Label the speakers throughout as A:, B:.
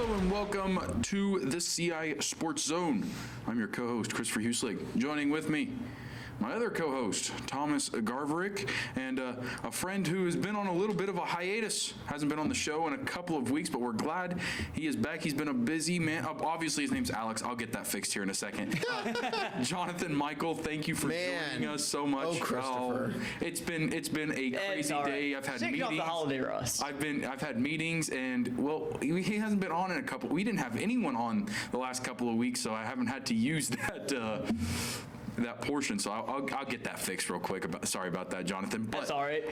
A: Hello and welcome to the CI Sports Zone. I'm your co-host, Christopher Huslig. Joining with me, my other co-host, Thomas Garverick, and a friend who has been on a little bit of a hiatus. Hasn't been on the show in a couple of weeks, but we're glad he is back. He's been a busy man. Obviously, his name's Alex. I'll get that fixed here in a second. Jonathan Michael, thank you for joining us so much.
B: Oh, Christopher.
A: It's been a crazy day. I've had
C: Shaking
A: meetings.
C: off the holiday rust.
A: I've had meetings, and well, he hasn't been on in a couple. We didn't have anyone on the last couple of weeks, so I haven't had to use that portion, so I'll get that fixed real quick. Sorry about that, Jonathan. But,
C: that's all right.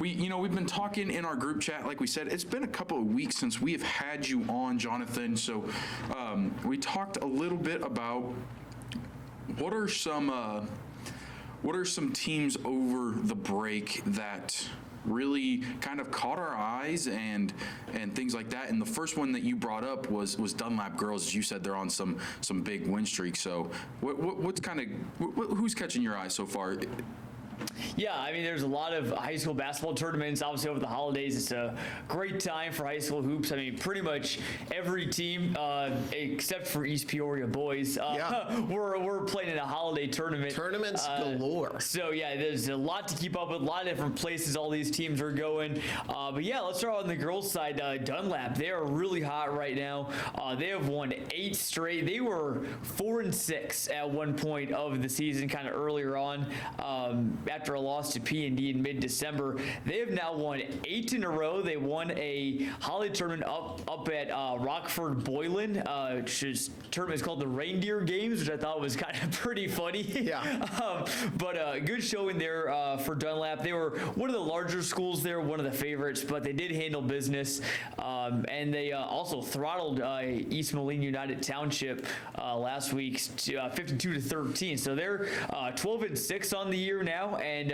A: We've been talking in our group chat, like we said. It's been a couple of weeks since we have had you on, Jonathan. So we talked a little bit about what are some teams over the break that really kind of caught our eyes and things like that. And the first one that you brought up was Dunlap girls. As you said, they're on some big win streak. So who's catching your eye so far?
C: Yeah, I mean, there's a lot of high school basketball tournaments. Obviously, over the holidays, it's a great time for high school hoops. I mean, pretty much every team, except for East Peoria boys, we're playing in a holiday tournament.
B: Tournaments galore.
C: So, yeah, there's a lot to keep up with, a lot of different places all these teams are going. But, yeah, let's start on the girls' side. Dunlap, they are really hot right now. They have won 8 straight. They were 4-6 at one point of the season, kind of earlier on. After a loss to P&D in mid-December, they have now won 8 in a row. They won a holiday tournament up at Rockford Boylan, which is tournament is called the Reindeer Games, which I thought was kind of pretty funny.
B: Yeah.
C: But good showing there for Dunlap. They were one of the larger schools there, one of the favorites, but they did handle business, and they also throttled East Moline United Township last week, 52-13. So they're 12-6 on the year now, and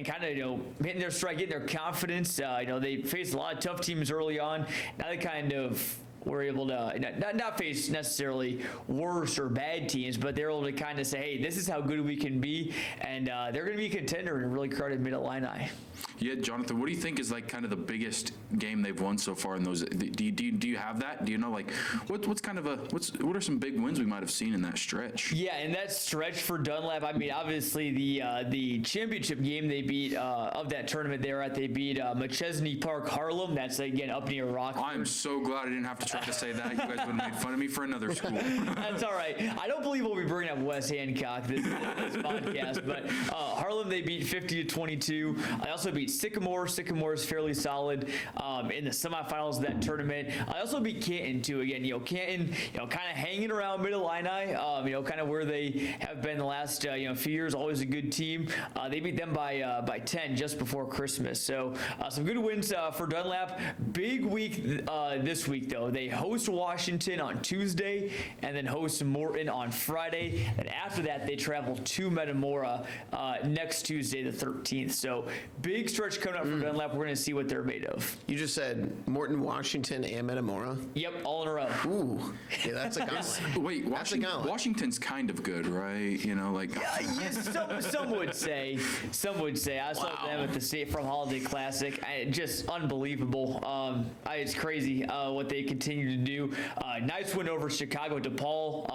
C: kind of hitting their stride, getting their confidence. They faced a lot of tough teams early on. Now they kind of were able to not face necessarily worse or bad teams, but they're able to kind of say, hey, this is how good we can be, and they're going to be a contender in a really crowded Mid-Illini.
A: Yeah, Jonathan, what do you think is like kind of the biggest game they've won so far in those? Do you have that? Do you know like what are some big wins we might have seen in that stretch?
C: Yeah, in that stretch for Dunlap, I mean, obviously the championship game they beat of that tournament they beat McChesney Park Harlem. That's again up near Rockford.
A: I'm so glad I didn't have to try to say that. You guys would have made fun of me for another school.
C: That's all right. I don't believe we'll be bringing up West Hancock this podcast, but Harlem they beat 50-22. I also beat Sycamore. Sycamore is fairly solid in the semifinals of that tournament. I also beat Canton too. Again, Canton, kind of hanging around Mid-Illini, kind of where they have been the last few years. Always a good team. They beat them by 10 just before Christmas. So some good wins for Dunlap. Big week this week though. They host Washington on Tuesday and then host Morton on Friday. And after that, they travel to Metamora next Tuesday, the 13th. So big stretch coming up for Dunlap. We're going to see what they're made of.
B: You just said Morton, Washington, and Metamora?
C: Yep, all in a row.
B: Ooh. Yeah, that's a gauntlet.
A: Wait, Washington's kind of good, right?
C: Some would say. I saw them at the State Farm Holiday Classic. Just unbelievable. It's crazy what they continue to do. Nice win over Chicago DePaul.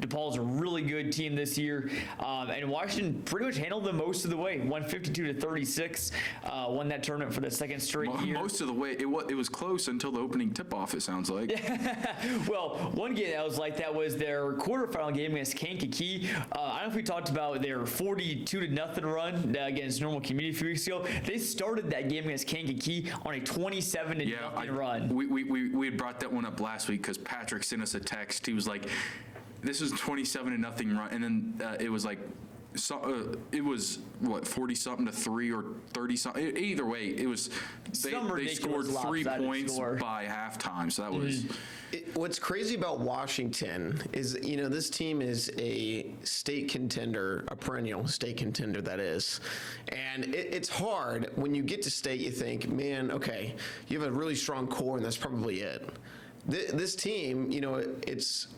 C: DePaul's a really good team this year. And Washington pretty much handled them most of the way. Won 52-36. Won that tournament for the second straight year.
A: Most of the way. It was close until the opening tip-off, it sounds like.
C: Well, one game that was like that was their quarterfinal game against Kankakee. I don't know if we talked about their 42-0 run against Normal Community a few weeks ago. They started that game against Kankakee on a 27-0 run.
A: We had brought that one up last week because Patrick sent us a text. He was like, this is 27-0 run. And then it was like, it was what 40-something to 3 or 30-something. Either way, it was they scored 3 points by halftime. So that was.
B: What's crazy about Washington is this team is a state contender, a perennial state contender that is, and it's hard when you get to state. You think, man, okay, you have a really strong core, and that's probably it. This team, it's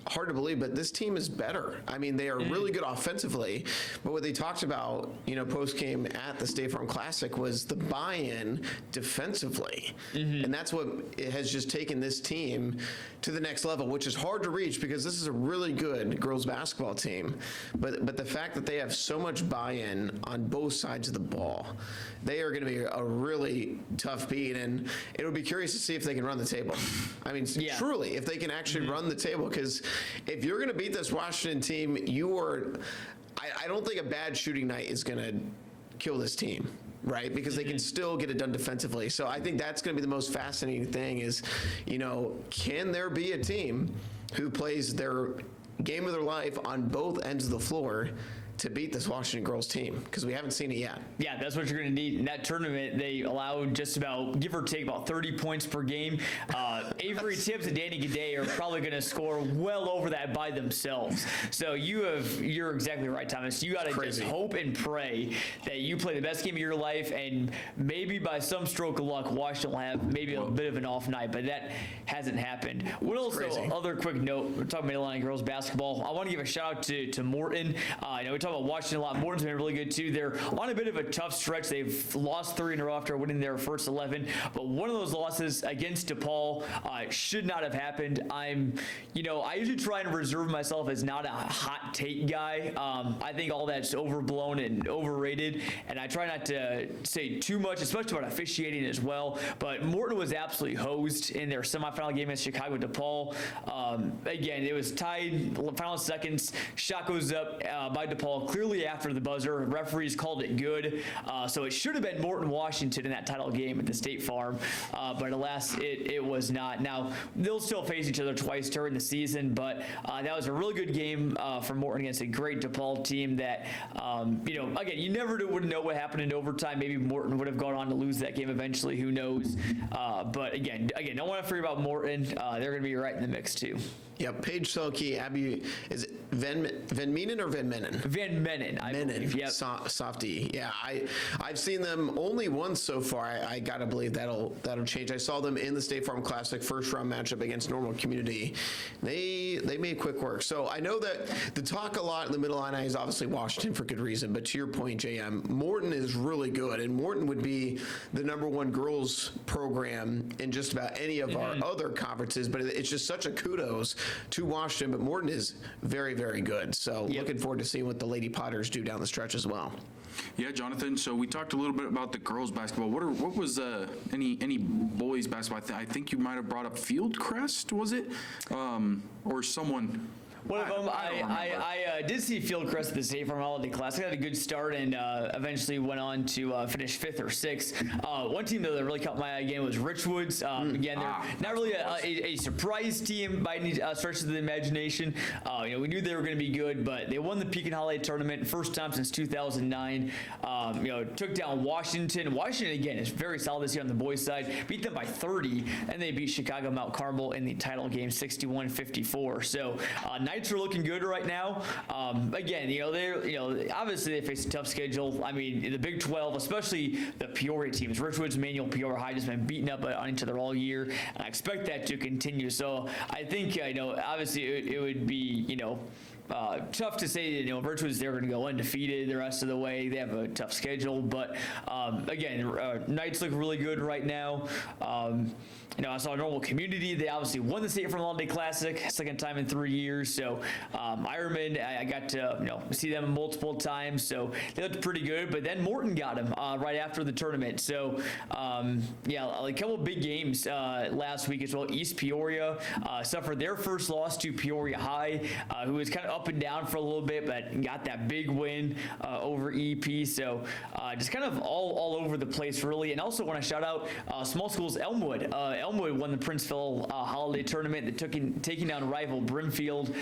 B: hard to believe, but this team is better. I mean, they are really good offensively, but what they talked about, post game at the State Farm Classic was the buy-in defensively, and that's what it has just taken this team to the next level, which is hard to reach because this is a really good girls basketball team. But the fact that they have so much buy-in on both sides of the ball, they are going to be a really tough beat, and it'll be curious to see if they can run the table. I mean, truly, if they can actually run the table, because if you're going to beat this Washington team, I don't think a bad shooting night is going to kill this team, right? Because they can still get it done defensively. So I think that's going to be the most fascinating thing is, can there be a team who plays their game of their life on both ends of the floor to beat this Washington girls team? Because we haven't seen it yet.
C: Yeah, that's what you're going to need. In that tournament, they allowed just about, give or take, about 30 points per game. Avery Tibbs and Danny Gaudet are probably going to score well over that by themselves. So you're exactly right, Thomas. You got to just hope and pray that you play the best game of your life, and maybe by some stroke of luck, Washington will have maybe a bit of an off night, but that hasn't happened. What else? Other quick note, we're talking about Atlantic girls basketball. I want to give a shout out to Morton. We talk about Washington a lot. Morton's been really good too. They're on a bit of a tough stretch. They've lost 3 in a row after winning their first 11, but one of those losses against DePaul should not have happened. I usually try and reserve myself as not a hot take guy. I think all that's overblown and overrated, and I try not to say too much, especially about officiating as well. But Morton was absolutely hosed in their semifinal game against Chicago DePaul. Again, it was tied final seconds. Shot goes up by DePaul clearly after the buzzer. Referees called it good. So it should have been Morton Washington in that title game at the State Farm. But alas, it was not. Now, they'll still face each other twice during the season, but that was a really good game for Morton against a great DePaul team that, again, you never would know what happened in overtime. Maybe Morton would have gone on to lose that game eventually. Who knows? But again, don't want to forget about Morton. They're going to be right in the mix too.
B: Yeah, Paige Selke, Abby, is it Van Menen or Van Menen?
C: Van Menen, I believe. Yep.
B: Softy. Yeah, I've seen them only once so far. I gotta believe that'll change. I saw them in the State Farm Classic first round matchup against Normal Community. They made quick work. So I know that the talk a lot in the Middle Illini is obviously Washington for good reason, but to your point, JM, Morton is really good, and Morton would be the #1 girls program in just about any of our other conferences. But it's just such a kudos to Washington. But Morton is very, very good. So looking forward to seeing what the Lady Potters do down the stretch as well.
A: Yeah, Jonathan. So we talked a little bit about the girls basketball. What was any boys basketball? I think you might have brought up Fieldcrest, was it, or someone?
C: One of them, I did see Fieldcrest at the State Farm Holiday Classic. Had a good start and eventually went on to finish 5th or 6th. One team though that really caught my eye again was Richwoods. Again, they're not really a surprise team by any stretch of the imagination. We knew they were going to be good, but they won the Pekin Holiday Tournament first time since 2009. Took down Washington. Washington again is very solid this year on the boys' side. Beat them by 30, and they beat Chicago Mount Carmel in the title game 61-54. So Knights are looking good right now. Again, they're obviously they face a tough schedule. I mean, the Big 12, especially the Peoria teams, Richwoods, Manual, Peoria High, just been beaten up on each other all year, and I expect that to continue. So I think obviously it would be tough to say that Richwoods they're going to go undefeated the rest of the way. They have a tough schedule, but again, Knights look really good right now. I saw Normal Community. They obviously won the State Farm Holiday Classic, second time in 3 years. So Ironman, I got to see them multiple times. So they looked pretty good. But then Morton got them right after the tournament. So a couple of big games last week as well. East Peoria suffered their first loss to Peoria High, who was kind of up and down for a little bit, but got that big win over EP. So just kind of all over the place, really. And also want to shout out small schools Elmwood. Elmwood won the Princeville Holiday Tournament, taking down rival Brimfield.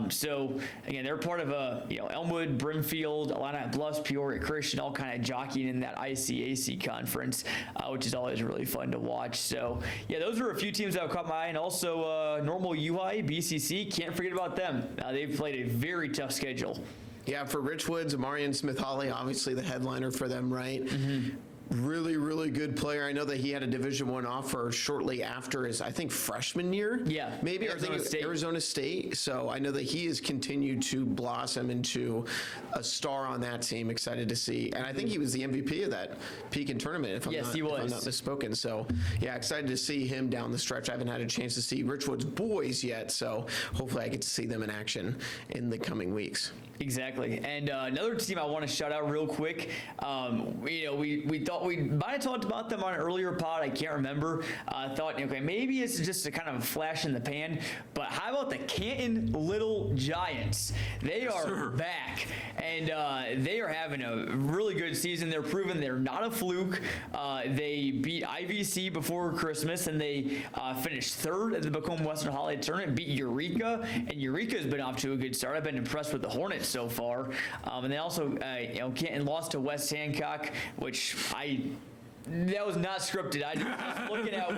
C: So again, they're part of Elmwood, Brimfield, Illini Bluffs, Peoria Christian, all kind of jockeying in that ICAC conference, which is always really fun to watch. So yeah, those are a few teams that have caught my eye, and also Normal UI, BCC. Can't forget about them. They've played a very tough schedule.
B: Yeah, for Richwoods, Amarian Smith Hawley, obviously the headliner for them, right? really, really good player. I know that he had a Division I offer shortly after his, I think, freshman year.
C: Yeah,
B: Maybe
C: Arizona State.
B: Arizona State. So I know that he has continued to blossom into a star on that team. Excited to see. And I think he was the MVP of that Pekin tournament, if I'm
C: Yes,
B: not,
C: he
B: if I'm
C: was.
B: not misspoken. So yeah, excited to see him down the stretch. I haven't had a chance to see Richwood's boys yet, so hopefully I get to see them in action in the coming weeks.
C: Exactly. And another team I want to shout out real quick. We thought we might have talked about them on an earlier pod. I can't remember. I thought, okay, maybe it's just a kind of a flash in the pan. But how about the Canton Little Giants? They are back, and they are having a really good season. They're proving they're not a fluke. They beat IVC before Christmas, and they finished third at the Macomb Western Holiday Tournament. Beat Eureka, and Eureka's been off to a good start. I've been impressed with the Hornets so far. And they also, Canton lost to West Hancock, which that was not scripted. I was looking at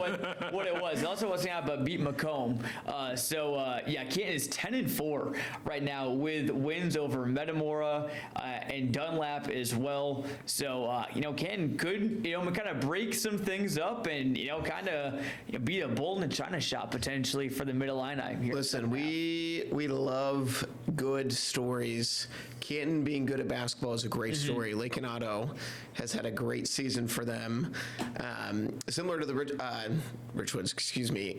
C: what it was. It also wasn't out, but beat Macomb. Canton is 10-4 right now with wins over Metamora and Dunlap as well. So Canton could kind of break some things up and kind of be a bull in a china shop potentially for the Mid Illini here.
B: Listen, we love good stories. Canton being good at basketball is a great story. Lincoln Otto has had a great season for them. Similar to the Richwoods,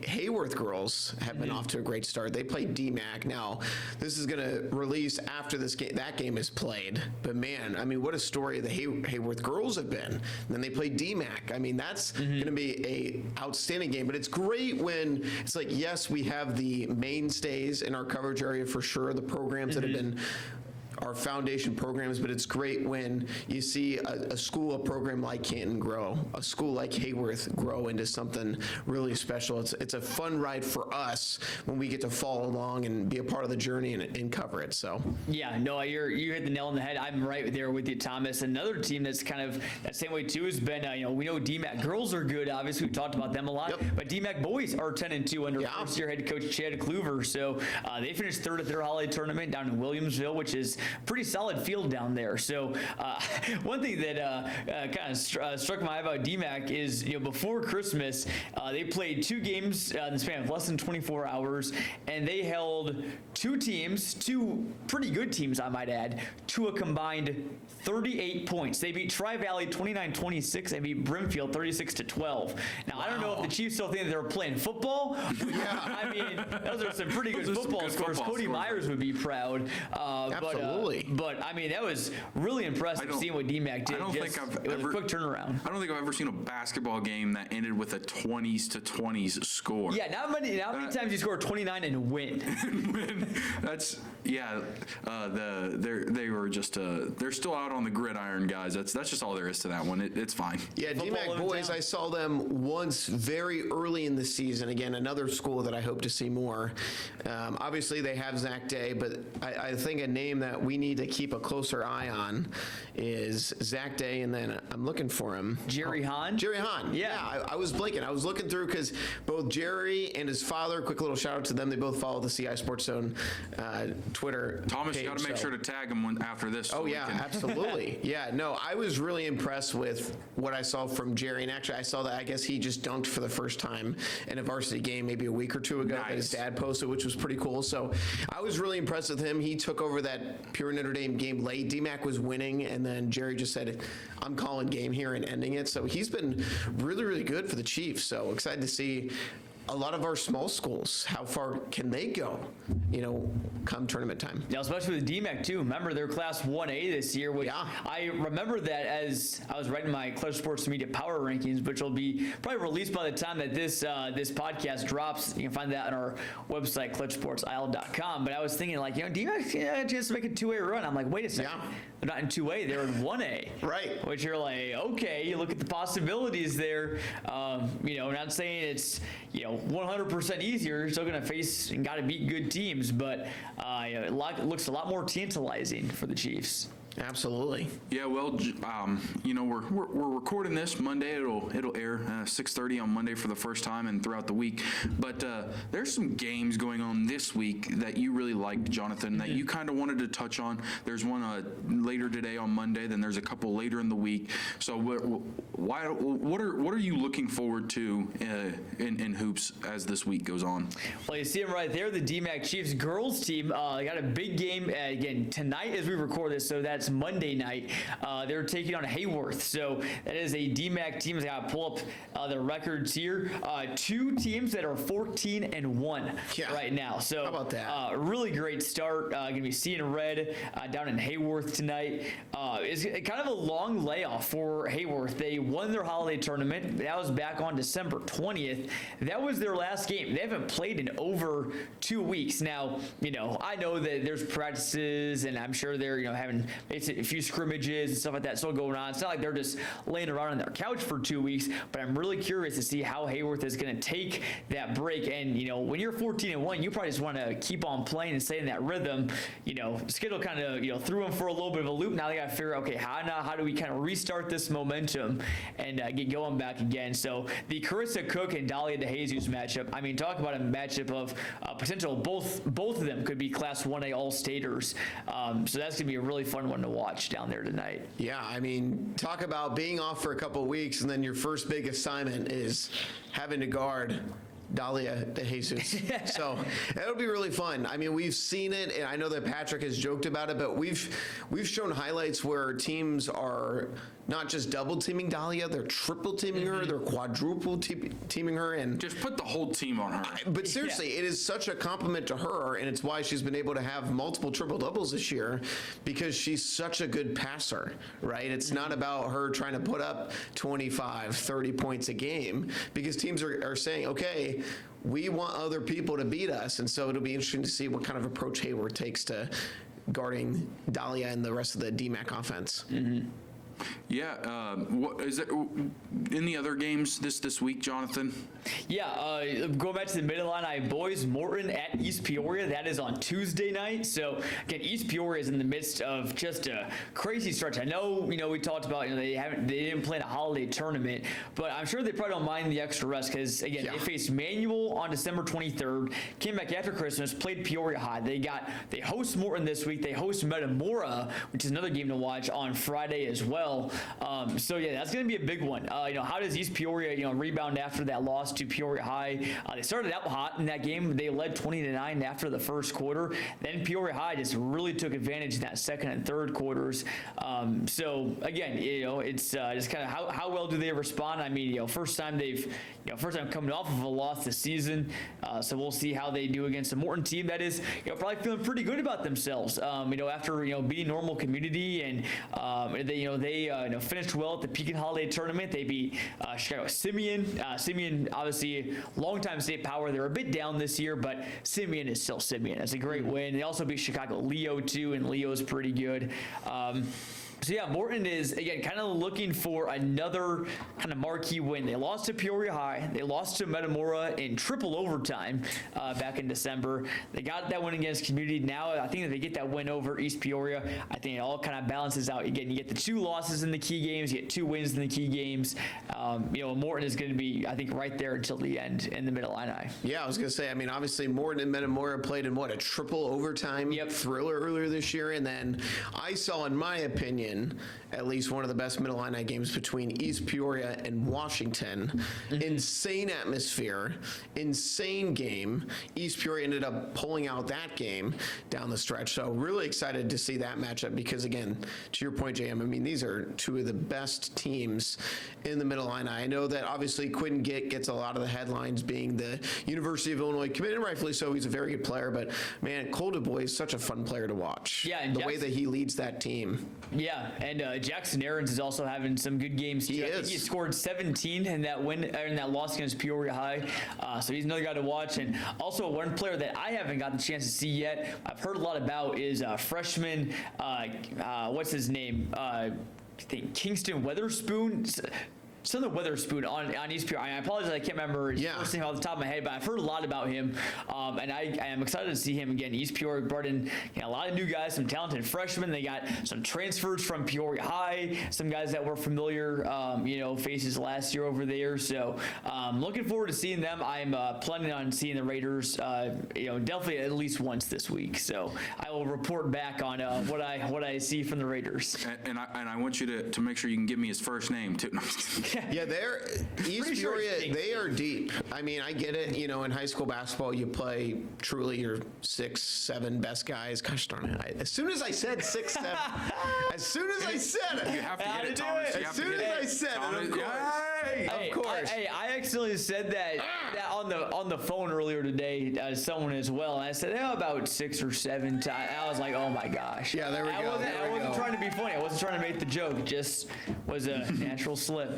B: Hayworth girls have been off to a great start. They played DMAC. Now, this is going to release after this game. That game is played. But man, I mean, what a story the Hayworth girls have been. And then they played DMAC. I mean, that's going to be a outstanding game. But it's great when it's like, yes, we have the mainstays in our coverage area for sure, the programs that have been our foundation programs, but it's great when you see a school, a program like Canton grow, a school like Hayworth grow into something really special. It's a fun ride for us when we get to follow along and be a part of the journey and cover it. So
C: yeah, no, you hit the nail on the head. I'm right there with you, Thomas. Another team that's kind of that same way too has been, we know DMAC girls are good. Obviously, we talked about them a lot, but DMAC boys are 10-2 under first-year head coach Chad Kluver. So they finished third at their holiday tournament down in Williamsville, which is pretty solid field down there. So one thing that kind of struck my eye about DMAC is, before Christmas, they played 2 games in the span of less than 24 hours, and they held 2 pretty good teams, I might add, to a combined 38 points. They beat Tri-Valley 29-26. They beat Brimfield 36-12. Now, I don't know if the Chiefs still think they were playing football. Yeah. I mean, those are some pretty good football scores. Cody Myers would be proud.
B: Absolutely.
C: But I mean, that was really impressive seeing what DMAC did.
A: I don't think I've
C: it was
A: ever,
C: a quick turnaround.
A: I don't think I've ever seen a basketball game that ended with a 20s score.
C: Yeah, not many times you score 29 and win.
A: That's they were just they're still out on the gridiron, guys. That's just all there is to that one. It's fine.
B: Yeah, DMAC boys, I saw them once very early in the season. Again, another school that I hope to see more. Obviously, they have Zach Day, but I think a name that we need to keep a closer eye on is Zach Day, and then I'm looking for him.
C: Jerry Hahn?
B: Jerry Hahn.
C: Yeah.
B: I was blinking. I was looking through because both Jerry and his father, quick little shout out to them, they both follow the CI Sports Zone Twitter
A: Thomas,
B: page,
A: you got to make sure to tag him after this.
B: Oh, yeah, absolutely. Yeah, no, I was really impressed with what I saw from Jerry. And actually, I saw that, I guess he just dunked for the first time in a varsity game maybe a week or two ago that his dad posted, which was pretty cool. So I was really impressed with him. He took over that Pure Notre Dame game late. DMAC was winning, and then Jerry just said, I'm calling game here and ending it. So he's been really, really good for the Chiefs. So excited to see a lot of our small schools, how far can they go, come tournament time?
C: Yeah, especially with DMAC too. Remember, they're Class 1A this year, which I remember that as I was writing my Clutch Sports Media Power Rankings, which will be probably released by the time that this podcast drops. You can find that on our website, clutchsportsisle.com. But I was thinking, DMAC had a chance to make a 2A run. I'm like, wait a second.
B: Yeah.
C: They're not in 2A, they're in 1A.
B: Right.
C: Which you're like, okay, you look at the possibilities there. Not saying it's, 100% easier. You're still going to face and got to beat good teams, but it looks a lot more tantalizing for the Chiefs.
B: Absolutely.
A: Yeah, well, we're recording this Monday. It'll air 6:30 on Monday for the first time and throughout the week. But there's some games going on this week that you really liked, Jonathan, that you kind of wanted to touch on. There's one later today on Monday. Then there's a couple later in the week. So what are you looking forward to in hoops as this week goes on?
C: Well, you see them right there. The DMAC Chiefs girls team got a big game again tonight as we record this. So that's Monday night. They're taking on Hayworth. So that is a DMAC team. I got to pull up their records here. Two teams that are 14-1 right now. So
B: how about that?
C: Really great start. Going to be seeing red down in Hayworth tonight. It's kind of a long layoff for Hayworth. They won their holiday tournament. That was back on December 20th. That was their last game. They haven't played in over 2 weeks. Now, I know that there's practices, and I'm sure they're, having a few scrimmages and stuff like that still going on. It's not like they're just laying around on their couch for 2 weeks, but I'm really curious to see how Hayworth is going to take that break. And, when you're 14-1, you probably just want to keep on playing and stay in that rhythm. Schedule kind of, threw them for a little bit of a loop. Now they got to figure out, okay, how do we kind of restart this momentum and get going back again? So the Carissa Cook and Dahlia DeJesus matchup, I mean, talk about a matchup of potential, both of them could be Class 1A All-Staters. So that's going to be a really fun one to watch down there tonight.
B: Yeah, I mean, talk about being off for a couple of weeks and then your first big assignment is having to guard Dahlia DeJesus. So it'll be really fun. I mean, we've seen it, and I know that Patrick has joked about it, but we've shown highlights where teams are not just double teaming Dahlia, they're triple teaming her, they're quadruple teaming her, and
A: just put the whole team on her.
B: But seriously, it is such a compliment to her, and it's why she's been able to have multiple triple doubles this year, because she's such a good passer, right? It's not about her trying to put up 25, 30 points a game, because teams are saying, okay, we want other people to beat us, and so it'll be interesting to see what kind of approach Hayworth takes to guarding Dahlia and the rest of the DMAC offense.
C: Mm-hmm.
A: Yeah, what is it in the other games this week, Jonathan?
C: Yeah, going back to the Mid-Illini boys, Morton at East Peoria. That is on Tuesday night. So again, East Peoria is in the midst of just a crazy stretch. I know, we talked about they didn't play in a holiday tournament, but I'm sure they probably don't mind the extra rest because again they faced Manual on December 23rd, came back after Christmas, played Peoria High. They host Morton this week. They host Metamora, which is another game to watch on Friday as well. So yeah, that's going to be a big one. How does East Peoria, rebound after that loss to Peoria High? They started out hot in that game. They led 20-9 after the first quarter. Then Peoria High just really took advantage in that second and third quarters. So again, it's just kind of how well do they respond? I mean, first time coming off of a loss this season. So we'll see how they do against a Morton team that is, probably feeling pretty good about themselves. After beating Normal Community and they finished well at the Pekin Holiday Tournament. They beat Chicago Simeon. Simeon, obviously, longtime state power. They're a bit down this year, but Simeon is still Simeon. It's a great win. They also beat Chicago Leo, too, and Leo's pretty good. So yeah, Morton is, again, kind of looking for another kind of marquee win. They lost to Peoria High. They lost to Metamora in triple overtime back in December. They got that win against Community. Now I think that they get that win over East Peoria, I think it all kind of balances out. Again, you get the 2 losses in the key games. You get 2 wins in the key games. Morton is going to be, I think, right there until the end in the Mid-Illini.
B: Yeah, I was going to say, I mean, obviously Morton and Metamora played in a triple overtime thriller earlier this year. And then I saw, in my opinion, at least one of the best Mid-Illini games between East Peoria and Washington. Insane atmosphere, insane game. East Peoria ended up pulling out that game down the stretch. So really excited to see that matchup because, again, to your point, JM, I mean, these are 2 of the best teams in the Mid-Illini. I know that obviously Quinn gets a lot of the headlines being the University of Illinois commit, and rightfully so. He's a very good player, but man, Cole DuBois is such a fun player to watch.
C: Yeah, and
B: the way that he leads that team.
C: Yeah, and Jackson Aarons is also having some good games.
B: He
C: I think he scored 17 in that loss against Peoria High. So he's another guy to watch. And also one player that I haven't gotten the chance to see yet, I've heard a lot about, is freshman, what's his name? I think Kingston Weatherspoon. something Witherspoon on East Peoria. I apologize, I can't remember his first name off the top of my head, but I've heard a lot about him, and I am excited to see him again. East Peoria brought in a lot of new guys, some talented freshmen. They got some transfers from Peoria High, some guys that were familiar, faces last year over there. So looking forward to seeing them. I'm planning on seeing the Raiders, definitely at least once this week. So I will report back on what I see from the Raiders.
A: And I want you to make sure you can give me his first name too.
B: Yeah, they're East Peoria. They are deep. I mean, I get it. In high school basketball, you play truly your 6, 7 best guys. Gosh darn it! As soon as I said 6, 7, as soon as I said it,
A: You have to get it, Thomas.
B: as soon as I said it, of course. Of course.
C: I accidentally said that on the phone earlier today to someone as well. And I said about 6 or 7 times. I was like, oh my gosh.
B: Yeah, there we go.
C: I wasn't trying to be funny. I wasn't trying to make the joke. It just was a natural slip.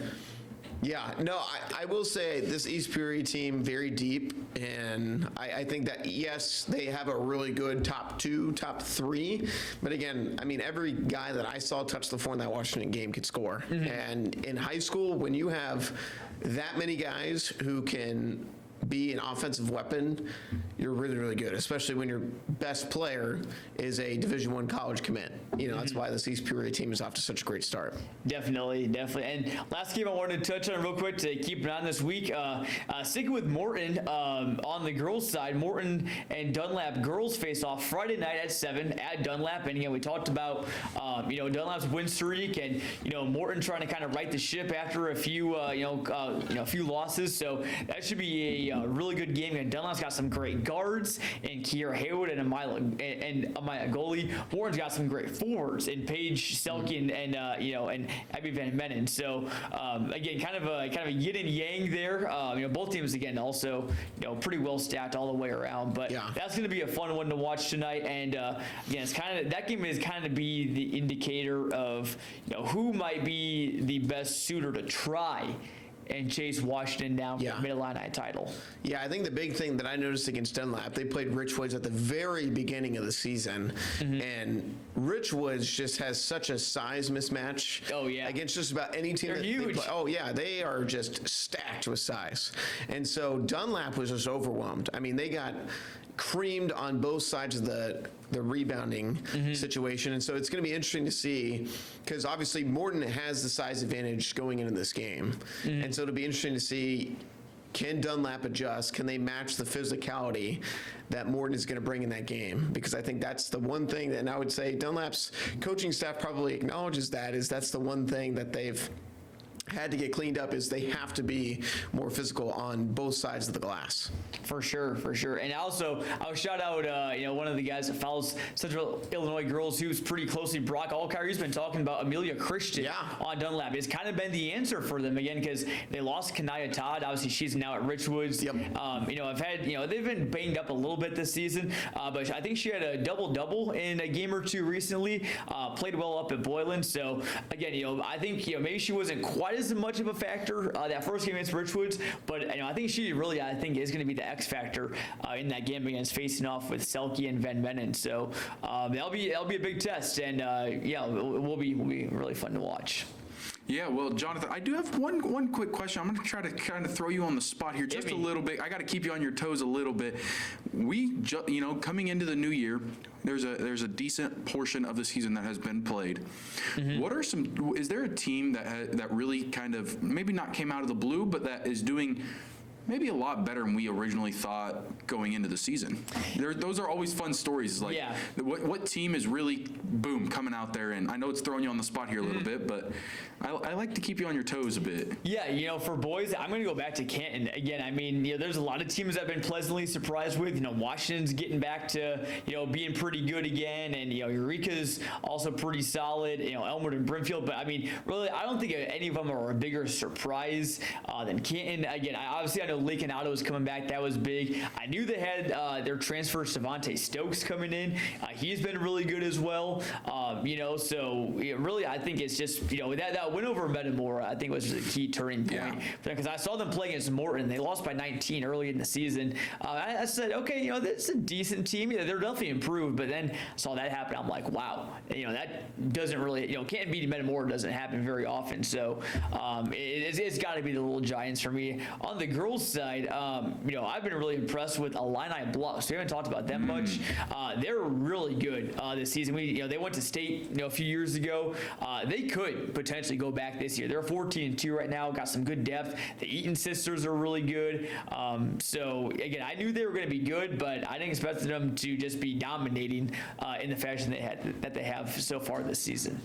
B: Yeah, no, I will say this East Peoria team, very deep, and I think that, yes, they have a really good top 2, top 3, but again, I mean, every guy that I saw touch the floor in that Washington game could score. And in high school, when you have that many guys who can be an offensive weapon, you're really, really good, especially when your best player is a Division I college commit. That's why this East Peoria team is off to such a great start.
C: Definitely. And last game I wanted to touch on real quick to keep an eye on this week, sticking with Morton on the girls' side, Morton and Dunlap girls face off Friday night at 7 at Dunlap. And again, we talked about, Dunlap's win streak and, Morton trying to kind of right the ship after a few losses. So that should be a really good game. And Dunlap's got some great guards in Kiera Haywood and Amaya Goli. Warren's got some great forwards in Paige Selkin and Abby Van Mennen. So again, kind of a yin and yang there. Both teams again also pretty well stacked all the way around. But that's going to be a fun one to watch tonight. And again, it's that game is kind of be the indicator of who might be the best suitor to try and chase Washington down for the Mid-Illini title.
B: Yeah, I think the big thing that I noticed against Dunlap, they played Richwoods at the very beginning of the season, and Richwoods just has such a size mismatch.
C: Oh, yeah.
B: Against just about any team.
C: They're huge.
B: They play. Oh, yeah, they are just stacked with size. And so Dunlap was just overwhelmed. I mean, they got creamed on both sides of the rebounding situation. And so it's going to be interesting to see, because obviously Morton has the size advantage going into this game. And so it'll be interesting to see, can Dunlap adjust? Can they match the physicality that Morton is going to bring in that game? Because I think that's the one thing that, and I would say Dunlap's coaching staff probably acknowledges that's the one thing that they've had to get cleaned up, is they have to be more physical on both sides of the glass.
C: For sure. And also, I'll shout out, one of the guys that follows Central Illinois girls who's pretty closely, Brock Allkire. He's been talking about Amelia Christian on Dunlap. It's kind of been the answer for them again, because they lost Kanaya Todd. Obviously, she's now at Richwoods. Yep. I've had, they've been banged up a little bit this season, but I think she had a double-double in a game or two recently. Played well up at Boylan. So again, I think maybe she wasn't quite as much of a factor that first game against Richwoods, but I think she really, is going to be the X factor in that game against facing off with Selke and Van Mennen. So that'll be a big test, and it will be really fun to watch.
A: Yeah, well, Jonathan, I do have one quick question. I'm going to try to kind of throw you on the spot here just a little bit. I got to keep you on your toes a little bit. Coming into the new year, there's a decent portion of the season that has been played. Is there a team that really kind of maybe not came out of the blue, but that is doing maybe a lot better than we originally thought going into the season? Those are always fun stories. Like, what team is really, boom, coming out there? And I know it's throwing you on the spot here a little bit, but I like to keep you on your toes a bit. Yeah,
C: for boys, I'm going to go back to Canton. Again, there's a lot of teams I've been pleasantly surprised with. Washington's getting back to, being pretty good again. And, Eureka's also pretty solid. Elmwood and Brimfield. But, really, I don't think any of them are a bigger surprise than Canton. Again, I know know Lincoln Otto was coming back. That was big. I knew they had their transfer Savante Stokes coming in. He's been really good as well. So really, I think it's just that win over Metamora, I think was the key turning point because I saw them play against Morton. They lost by 19 early in the season. I said, okay, this is a decent team. They're definitely improved. But then I saw that happen. I'm like, wow, that doesn't really, can't beat Metamora doesn't happen very often. So it's got to be the Little Giants for me. On the girls' side, I've been really impressed with Illini Bluffs. We haven't talked about them much. They're really good this season. They went to state a few years ago. They could potentially go back this year. They're 14-2 right now. Got some good depth. The Eaton sisters are really good. So again, I knew they were going to be good, but I didn't expect them to just be dominating in the fashion that they have so far this season.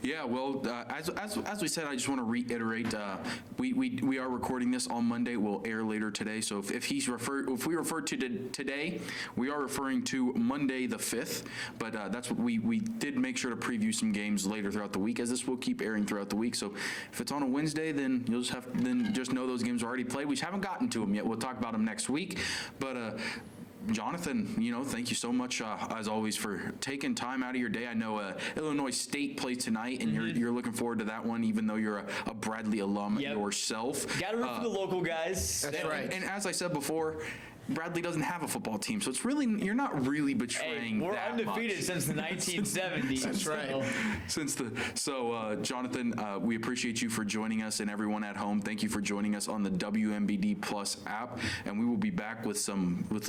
A: Yeah, well, as we said, I just want to reiterate, we are recording this on Monday. We'll air later today. So if we refer to today, we are referring to Monday the 5th. But that's what we did make sure to preview some games later throughout the week, as this will keep airing throughout the week. So if it's on a Wednesday, then you'll just know those games are already played. We haven't gotten to them yet. We'll talk about them next week. But Jonathan, thank you so much, as always, for taking time out of your day. I know Illinois State plays tonight, and you're looking forward to that one, even though you're a Bradley alum yourself.
C: Got to root for the local guys.
B: That's right.
A: And as I said before, Bradley doesn't have a football team, so it's really you're not really betraying.
C: We're
A: that
C: undefeated
A: much.
C: Since the 1970s.
B: That's right.
A: Jonathan, we appreciate you for joining us, and everyone at home, thank you for joining us on the WMBD Plus app, and we will be back with a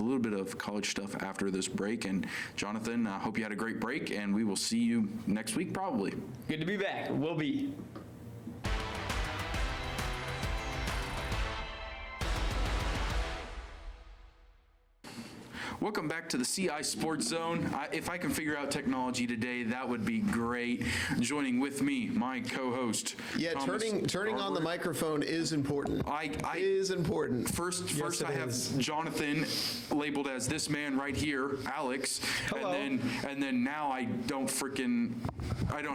A: little bit of college stuff after this break. And Jonathan, I hope you had a great break, and we will see you next week probably.
C: Good to be back. We'll be.
A: Welcome back to the CI Sports Zone. If I can figure out technology today, that would be great. Joining with me, my co-host.
B: Yeah,
A: Thomas
B: turning on the
A: Garber.
B: microphone is important. Is important.
A: First, I have Jonathan labeled as this man right here, Alex.
D: Hello.
A: And then now I don't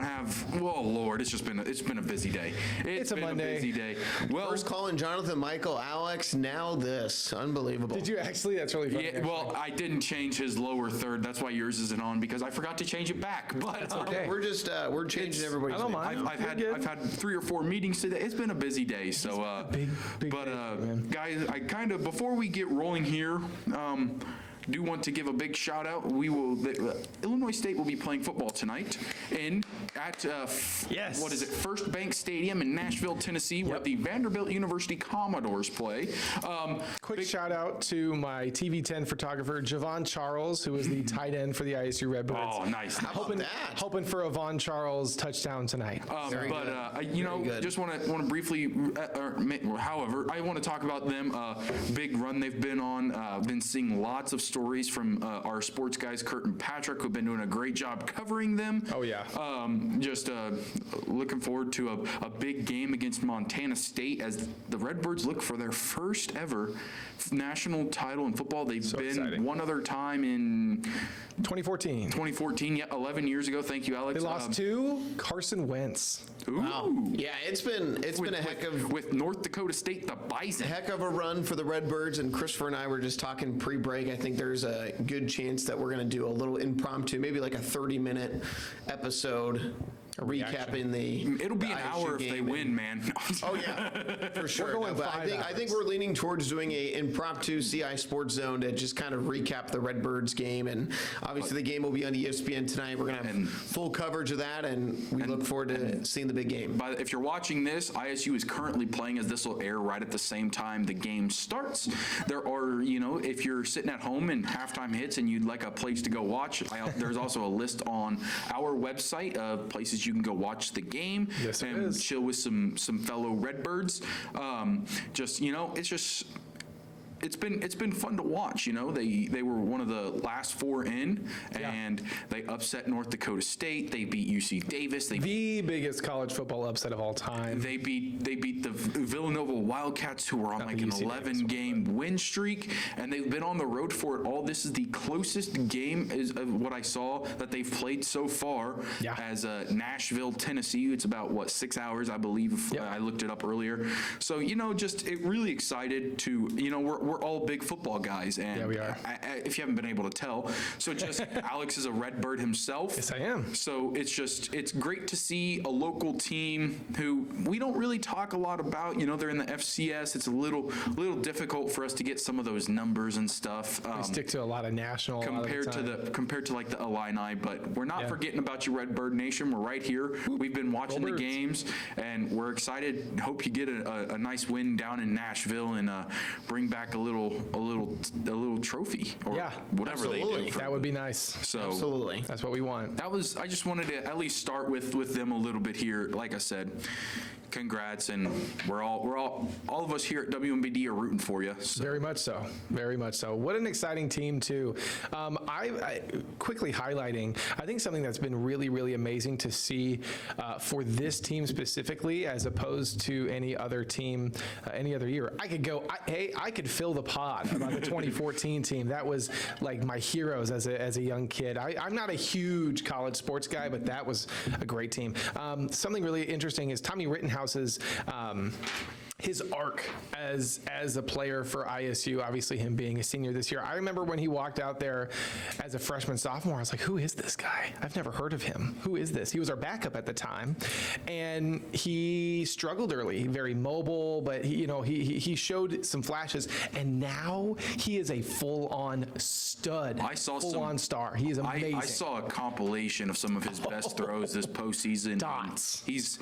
A: have. Well, Lord, it's been a busy day.
D: It's a Monday.
A: Busy day. Well,
B: First calling Jonathan, Michael, Alex, now this. Unbelievable.
D: Did you actually? That's really funny.
A: yeah, well, I didn't change his lower third. That's why yours isn't on, because I forgot to change it back. But
D: okay.
B: We're changing everybody's
D: I don't
B: name.
D: mind.
A: I've had 3 or 4 meetings today. It's been a busy day. So,
D: big
A: but
D: day, man.
A: guys, I kind of before we get rolling here. Do want to give a big shout out. Illinois State will be playing football tonight at
D: Yes.
A: what is it? First Bank Stadium in Nashville, Tennessee, where the Vanderbilt University Commodores play.
D: Quick shout out to my TV10 photographer, Javon Charles, who is the tight end for the ISU Redbirds.
A: Oh, nice.
D: Hoping for a Von Charles touchdown tonight.
B: good.
A: Just want to briefly, however, I want to talk about them. Big run they've been on. Been seeing lots of stories from our sports guys, Kurt and Patrick, who've been doing a great job covering them.
D: Oh, yeah.
A: Just looking forward to a big game against Montana State as the Redbirds look for their first ever national title in football. They've been
D: exciting.
A: one other time in
D: 2014.
A: 2014, 11 years ago. Thank you, Alex.
D: They lost to Carson Wentz.
A: Ooh.
B: Yeah, it's been a heck of
A: with North Dakota State, the Bison.
B: a run for the Redbirds, and Christopher and I were just talking pre-break. I think there's a good chance that we're going to do a little impromptu, maybe like a 30-minute episode recapping the.
A: It'll be
B: the
A: an
B: ISU
A: hour if they
B: game
A: win, man.
B: Oh yeah, for sure.
D: going
B: But I
D: 5
B: think we're leaning towards doing a impromptu CI Sports Zone to just kind of recap the Redbirds game, and obviously the game will be on ESPN tonight. We're gonna have full coverage of that, and we look forward to seeing the big game.
A: But if you're watching this, ISU is currently playing as this will air right at the same time the game starts. There are, if you're sitting at home and halftime hits and you'd like a place to go watch, there's also a list on our website of places you can go watch the game
D: Yes, it
A: and
D: is.
A: chill with some fellow Redbirds. It's just it's been fun to watch. You know, they were one of the last 4 in, and they upset North Dakota State. They beat UC Davis.
D: The biggest college football upset of all time.
A: They beat the Villanova Wildcats, who were on like an 11-game win streak, and they've been on the road for it all. This is the closest game is of what I saw that they've played so far. As Nashville, Tennessee. It's about 6 hours, I believe. I looked it up earlier. So just really excited to we're all big football guys, and
D: we are.
A: If you haven't been able to tell, so just Alex is a Redbird himself.
D: Yes, I am.
A: So it's great to see a local team who we don't really talk a lot about. They're in the FCS. It's a little difficult for us to get some of those numbers and stuff.
D: We stick to a lot of national
A: compared to like the Illini, but we're not forgetting about you, Redbird Nation. We're right here. We've been watching the games, and we're excited. Hope you get a nice win down in Nashville and bring back a little trophy or whatever they do.
B: That
D: would be nice.
A: So
B: absolutely,
D: that's what we want.
A: I just wanted to at least start with them a little bit here. Like I said, congrats, and we're all of us here at WMBD are rooting for you. So.
D: Very much so. Very much so. What an exciting team too. I quickly highlighting, I think something that's been really, really amazing to see for this team specifically, as opposed to any other team, any other year. I could fill the pod about the 2014 team. That was like my heroes as a young kid. I'm not a huge college sports guy, but that was a great team. Something really interesting is Tommy Rittenhouse's his arc as a player for ISU, obviously him being a senior this year. I remember when he walked out there as a freshman, sophomore, I was like, who is this guy? I've never heard of him. Who is this? He was our backup at the time, and he struggled early, very mobile, but he showed some flashes, and now he is a full-on stud, full-on star. He is amazing.
A: I saw a compilation of some of his best throws this postseason.
D: Dots.
A: He's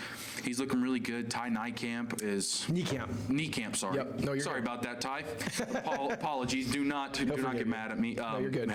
A: looking really good. Ty Niekamp is... Niekamp, sorry.
D: Yep. No, you're
A: sorry
D: good.
A: about that, Ty. Apologies. Do not get mad at me.
D: No, you're good.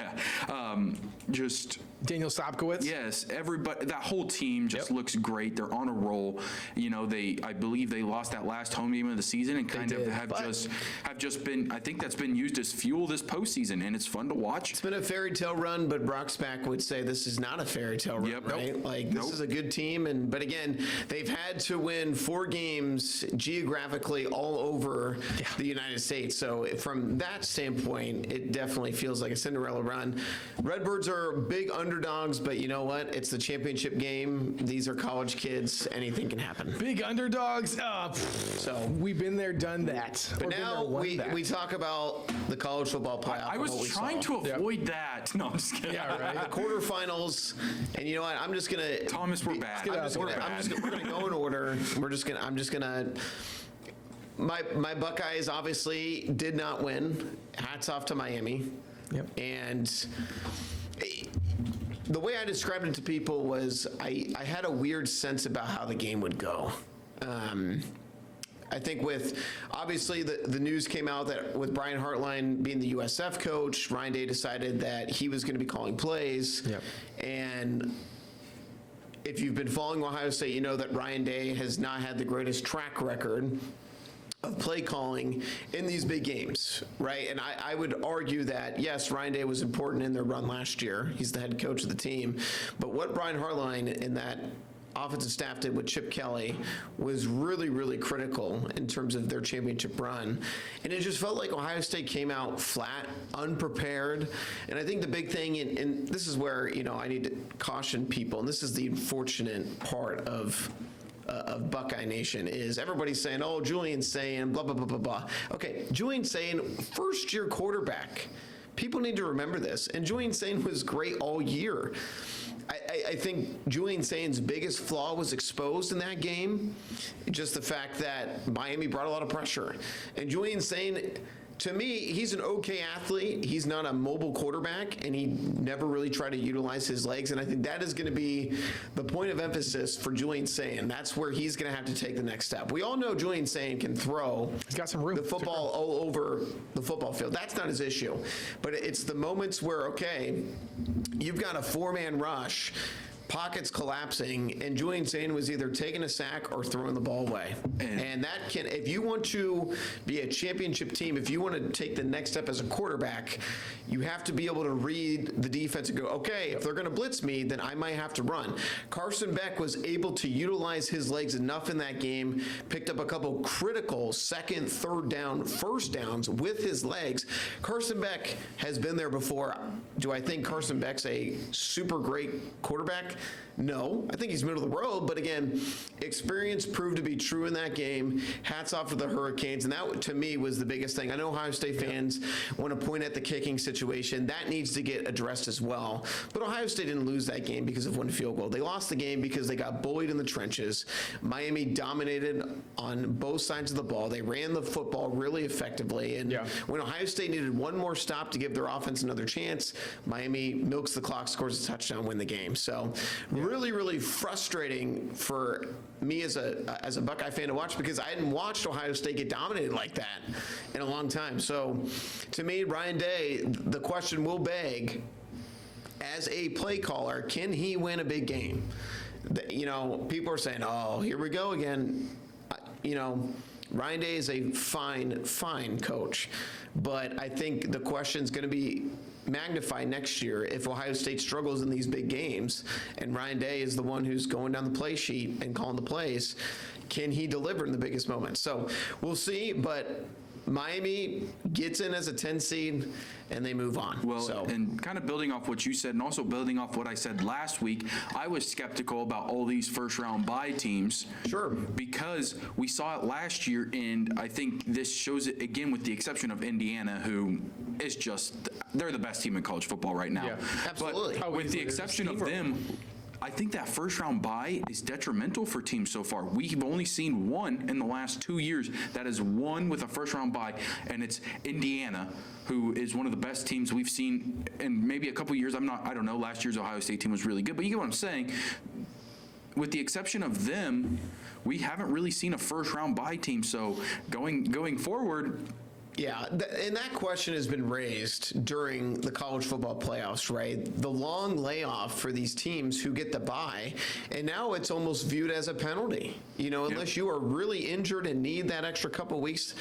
A: Just
D: Daniel Sobkowitz.
A: Yes, everybody. That whole team just looks great. They're on a roll. I believe they lost that last home game of the season and have just been. I think that's been used as fuel this postseason, and it's fun to watch.
B: It's been a fairy tale run, but Brock Spack would say this is not a fairy tale run, right? This is a good team, but again, they've had to win 4 games geographically all over the United States. So from that standpoint, it definitely feels like a Cinderella run. Redbirds are big underdogs, but you know what? It's the championship game. These are college kids. Anything can happen.
D: Big underdogs. So we've been there, done that.
B: But now we talk about the college football playoff.
A: I was trying to avoid that. No, I'm just kidding.
D: Yeah, right.
B: The quarterfinals, and you know what? I'm just gonna.
A: Thomas, we're bad.
B: We're gonna go in order. I'm just gonna. My Buckeyes obviously did not win. Hats off to Miami.
D: Yep.
B: And the way I described it to people was I had a weird sense about how the game would go. I think with, obviously, the news came out that with Brian Hartline being the USF coach, Ryan Day decided that he was going to be calling plays.
D: Yep.
B: And if you've been following Ohio State, you know that Ryan Day has not had the greatest track record of play calling in these big games, right? And I would argue that, yes, Ryan Day was important in their run last year. He's the head coach of the team. But what Brian Hartline and that offensive staff did with Chip Kelly was really, really critical in terms of their championship run. And it just felt like Ohio State came out flat, unprepared. And I think the big thing, and this is where, I need to caution people, and this is the unfortunate part of Buckeye Nation, is everybody's saying, oh, Julian Sayin, blah, blah, blah, blah, blah. Okay, Julian Sayin, first-year quarterback. People need to remember this. And Julian Sayin was great all year. I think Julian Sayin's biggest flaw was exposed in that game. Just the fact that Miami brought a lot of pressure. And Julian Sayin, to me, he's an okay athlete. He's not a mobile quarterback, and he never really tried to utilize his legs. And I think that is going to be the point of emphasis for Julian Sayin. That's where he's going to have to take the next step. We all know Julian Sayin can throw.
D: He's got some room.
B: The football all over the football field. That's not his issue. But it's the moments where, okay, you've got a 4-man rush pockets collapsing, and Julian Sain was either taking a sack or throwing the ball away. And that can, if you want to be a championship team, if you want to take the next step as a quarterback, you have to be able to read the defense and go, okay, if they're going to blitz me, then I might have to run. Carson Beck was able to utilize his legs enough in that game, picked up a couple critical second, third down, first downs with his legs. Carson Beck has been there before. Do I think Carson Beck's a super great quarterback? No, I think he's middle of the road, but again, experience proved to be true in that game. Hats off to the Hurricanes, and that to me was the biggest thing. I know Ohio State fans want to point at the kicking situation. That needs to get addressed as well. But Ohio State didn't lose that game because of one field goal. They lost the game because they got bullied in the trenches. Miami dominated on both sides of the ball. They ran the football really effectively, and when Ohio State needed one more stop to give their offense another chance, Miami milks the clock, scores a touchdown, win the game. So really, really frustrating for me as a Buckeye fan to watch, because I hadn't watched Ohio State get dominated like that in a long time. So to me, Ryan Day, the question will beg, as a play caller, can he win a big game? You know, people are saying, oh, here we go again. You know, Ryan Day is a fine coach, but I think the question's going to be magnified next year if Ohio State struggles in these big games, and Ryan Day is the one who's going down the play sheet and calling the plays. Can he deliver in the biggest moments? So we'll see, but Miami gets in as a 10 seed, and they move on.
A: Well, and kind of building off what you said, and also building off what I said last week, I was skeptical about all these first-round bye teams.
B: Sure.
A: Because we saw it last year, and I think this shows it again with the exception of Indiana, who is just, they're the best team in college football right now.
D: Yeah,
B: absolutely.
A: But with the exception of them, I think that first round bye is detrimental for teams so far. We've only seen one in the last 2 years that has won with a first round bye, and it's Indiana, who is one of the best teams we've seen in maybe a couple years. I don't know. Last year's Ohio State team was really good, but you get what I'm saying. With the exception of them, we haven't really seen a first round bye team. So going forward,
B: yeah, and that question has been raised during the college football playoffs, right? The long layoff for these teams who get the bye, and now it's almost viewed as a penalty. You know, unless you are really injured and need that extra couple weeks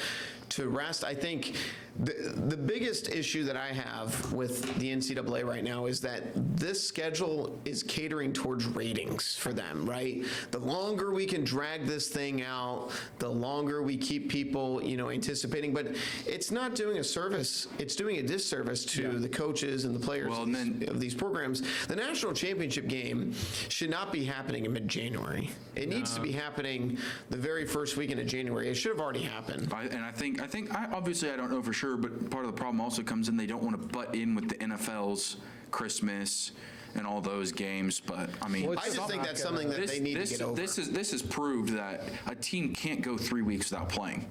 B: to rest. I think the biggest issue that I have with the NCAA right now is that this schedule is catering towards ratings for them, right? The longer we can drag this thing out, the longer we keep people, you know, anticipating. But it's not doing a service. It's doing a disservice to the coaches and the players of these programs. The national championship game should not be happening in mid-January. It needs to be happening the very first weekend of January. It should have already happened.
A: I think obviously I don't know for sure, but part of the problem also comes in they don't want to butt in with the NFL's Christmas and all those games. But I mean,
B: I just think that's something that they need to get over.
A: This has proved that a team can't go 3 weeks without playing.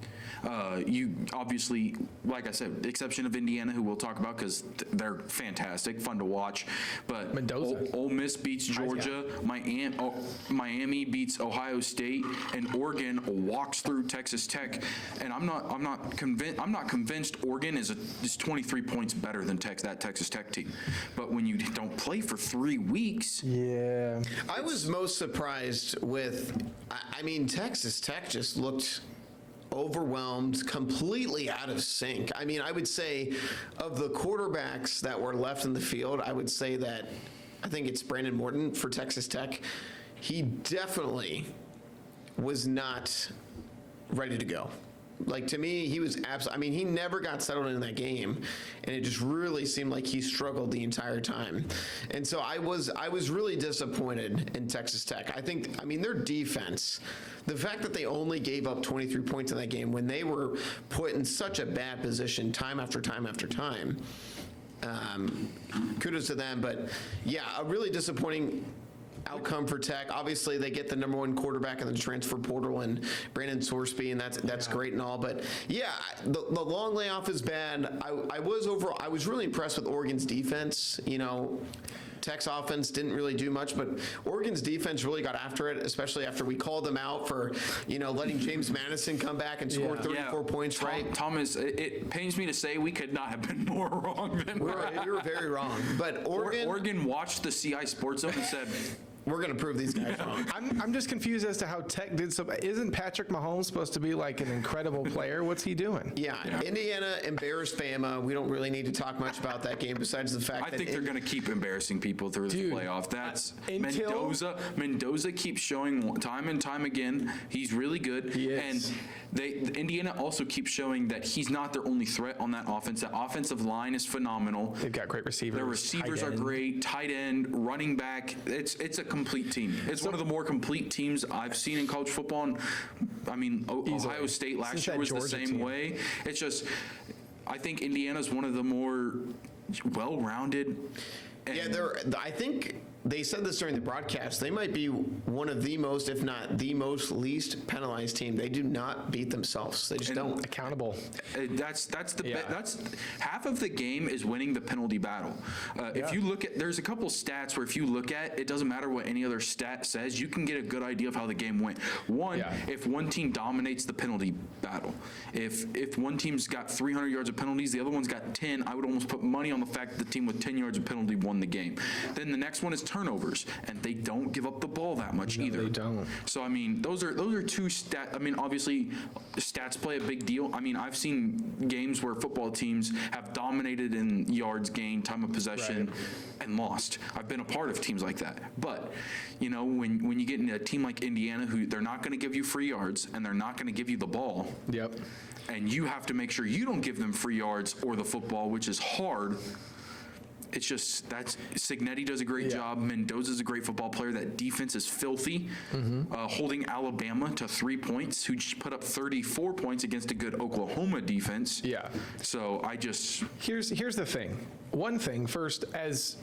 A: You obviously, like I said, the exception of Indiana, who we'll talk about because they're fantastic, fun to watch. But
D: Mendoza.
A: Ole Miss beats Georgia, Miami beats Ohio State, and Oregon walks through Texas Tech. And I'm not convinced Oregon is 23 points better than that Texas Tech team. But when you don't play for 3 weeks,
B: I was most surprised with. I mean, Texas Tech just looked overwhelmed, completely out of sync. I mean, I would say of the quarterbacks that were left in the field, I would say that I think it's Brandon Morton for Texas Tech. He definitely was not ready to go. Like, to me, he was absolutely, I mean, he never got settled in that game, and it just really seemed like he struggled the entire time. And so I was really disappointed in Texas Tech. I mean, their defense, the fact that they only gave up 23 points in that game when they were put in such a bad position time after time after time, kudos to them. But yeah, a really disappointing outcome for Tech. Obviously, they get the number one quarterback in the transfer portal and Brandon Sorsby, and that's great and all. But yeah, the long layoff is bad. I was really impressed with Oregon's defense. You know, Tech's offense didn't really do much, but Oregon's defense really got after it, especially after we called them out for, you know, letting James Madison come back and score 34 points, right?
A: Thomas, it pains me to say we could not have been more wrong than
B: we were very wrong. But Oregon
A: watched the CI Sports Zone and said,
B: we're going to prove these guys wrong.
D: I'm just confused as to how Tech did so. Isn't Patrick Mahomes supposed to be like an incredible player? What's he doing?
B: Yeah, Indiana embarrassed Bama. We don't really need to talk much about that game besides the fact
A: I
B: that
A: think they're going to keep embarrassing people through the
D: Dude,
A: playoff. That's
D: until-
A: Mendoza keeps showing time and time again he's really good.
D: He is.
A: And Indiana also keeps showing that he's not their only threat on that offense. That offensive line is phenomenal.
D: They've got great receivers.
A: Their receivers
D: tight
A: are
D: end.
A: great, tight end, running back. It's a complete team. It's one of the more complete teams I've seen in college football. And, I mean,
D: Easily.
A: Ohio State last
D: Since
A: year
D: that
A: was the
D: Georgia
A: same
D: team.
A: way. It's just, I think Indiana's one of the more well-rounded.
B: Yeah,
A: and-
B: I think they said this during the broadcast. They might be one of the most, if not the most, least penalized team. They do not beat themselves. They just don't.
D: Accountable.
A: That's
D: Yeah.
A: that's half of the game is winning the penalty battle. If you look at, there's a couple stats where if you look at, it doesn't matter what any other stat says, you can get a good idea of how the game went. One,
D: Yeah.
A: if one team dominates the penalty battle, if one team's got 300 yards of penalties, the other one's got 10, I would almost put money on the fact that the team with 10 yards of penalty won the game. Then the next one is turnovers, and they don't give up the ball that much either.
D: they don't.
A: So I mean, those are two I mean, obviously, stats play a big deal. I mean, I've seen games where football teams have dominated in yards gained, time of possession, and lost. I've been a part of teams like that. But you know, when you get into a team like Indiana, who they're not going to give you free yards and they're not going to give you the ball,
D: Yep.
A: and you have to make sure you don't give them free yards or the football, which is hard. It's just Signetti does a great
D: Yeah.
A: job. Mendoza's a great football player. That defense is filthy, holding Alabama to 3 points, who just put up 34 points against a good Oklahoma defense.
D: Yeah.
A: So I just
D: Here's the thing. One thing first, as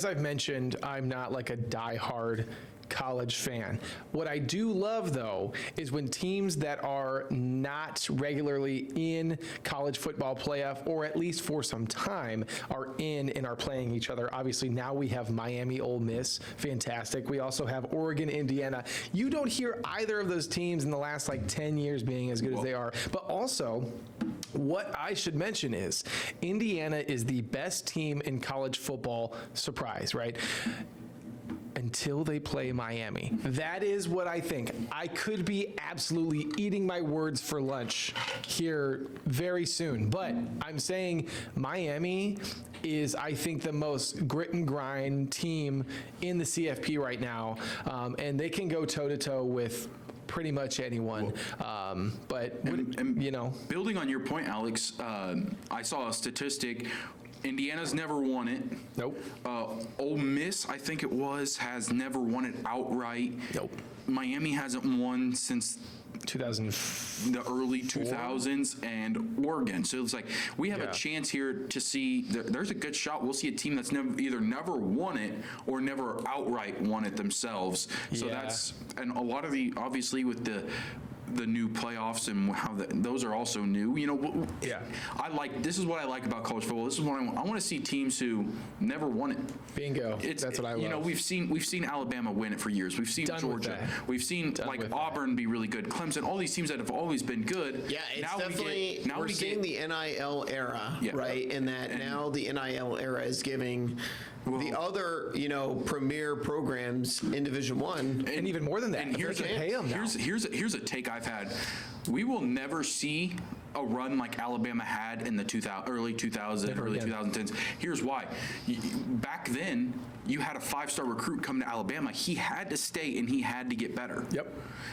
D: I've mentioned, I'm not like a diehard college fan. What I do love, though, is when teams that are not regularly in college football playoff, or at least for some time, are in and are playing each other. Obviously, now we have Miami, Ole Miss, fantastic. We also have Oregon, Indiana. You don't hear either of those teams in the last like 10 years being as good as they are. But also, what I should mention is Indiana is the best team in college football, surprise, right? Until they play Miami. That is what I think. I could be absolutely eating my words for lunch here very soon, but I'm saying Miami is, I think, the most grit and grind team in the CFP right now, and they can go toe-to-toe with pretty much anyone. But, you know.
A: building on your point, Alex, I saw a statistic. Indiana's never won it.
D: Nope.
A: Ole Miss, I think it was, has never won it outright.
D: Nope.
A: Miami hasn't won since
D: 2000.
A: the early 2000s, and Oregon. So it's like we have
D: Yeah.
A: a chance here to see. There's a good shot. We'll see a team that's either never won it or never outright won it themselves. So
D: Yeah.
A: and a lot of obviously with the new playoffs and how those are also new. You know,
D: Yeah.
A: this is what I like about college football. This is what I want. I want to see teams who never won it.
D: Bingo. That's what I love.
A: You know, we've seen Alabama win it for years. We've seen
D: Done with
A: Georgia.
D: that.
A: We've seen
D: Done
A: like
D: with that.
A: Auburn be really good. Clemson, all these teams that have always been good.
B: Yeah, it's
A: Now
B: definitely,
A: now
B: we're
A: we
B: seeing
A: get,
B: the NIL era,
A: Yeah.
B: right? And that now the NIL era is giving the other, premier programs in Division One.
D: and even more than that.
A: And
D: if
A: here's
D: they can pay them now.
A: here's a take I've had. We will never see a run like Alabama had in the early 2000s,
D: Never
A: early
D: again.
A: 2010s. Here's why. Back then, you had a 5-star recruit come to Alabama. He had to stay and he had to get better.
D: Yep.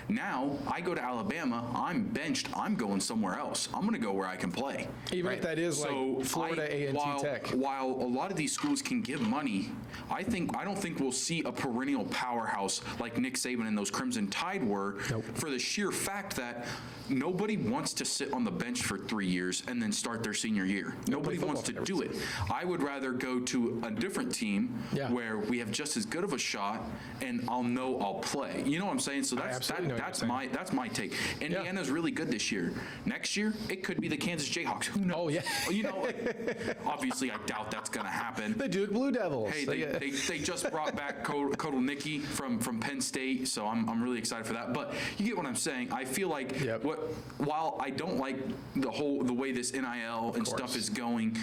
A: Now, I go to Alabama, I'm benched, I'm going somewhere else. I'm going to go where I can play.
D: Even if that is like Florida A&T Tech.
A: While a lot of these schools can give money, I don't think we'll see a perennial powerhouse like Nick Saban and those Crimson Tide were.
D: Nope.
A: For the sheer fact that nobody wants to sit on the bench for 3 years and then start their senior year. Nobody wants to
D: football
A: do it. I would rather go to a different team
D: Yeah.
A: where we have just as good of a shot and I'll play. You know what I'm saying? So
D: absolutely know what
A: that's
D: you're
A: that's my take. Indiana's really good this year. Next year, it could be the Kansas Jayhawks. Who knows?
D: Oh, yeah.
A: You know, obviously, I doubt that's going to happen.
D: The Duke Blue Devils.
A: Hey, they just brought back Kotelnicki from Penn State, so I'm really excited for that. But you get what I'm saying. I feel like
D: Yep.
A: while I don't like the way this NIL and stuff is going,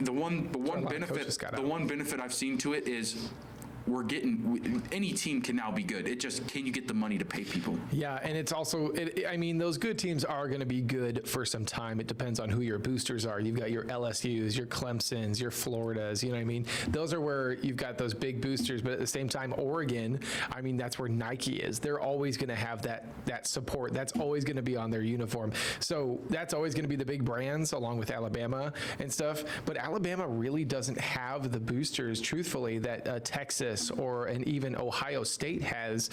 A: the one
D: lot of coaches
A: benefit
D: got out.
A: I've seen to it is any team can now be good. It just, can you get the money to pay people?
D: Yeah, and it's also, I mean, those good teams are going to be good for some time. It depends on who your boosters are. You've got your LSUs, your Clemsons, your Floridas, you know what I mean? Those are where you've got those big boosters, but at the same time, Oregon, I mean, that's where Nike is. They're always going to have that support. That's always going to be on their uniform. So that's always going to be the big brands along with Alabama and stuff. But Alabama really doesn't have the boosters, truthfully, that Texas and even Ohio State has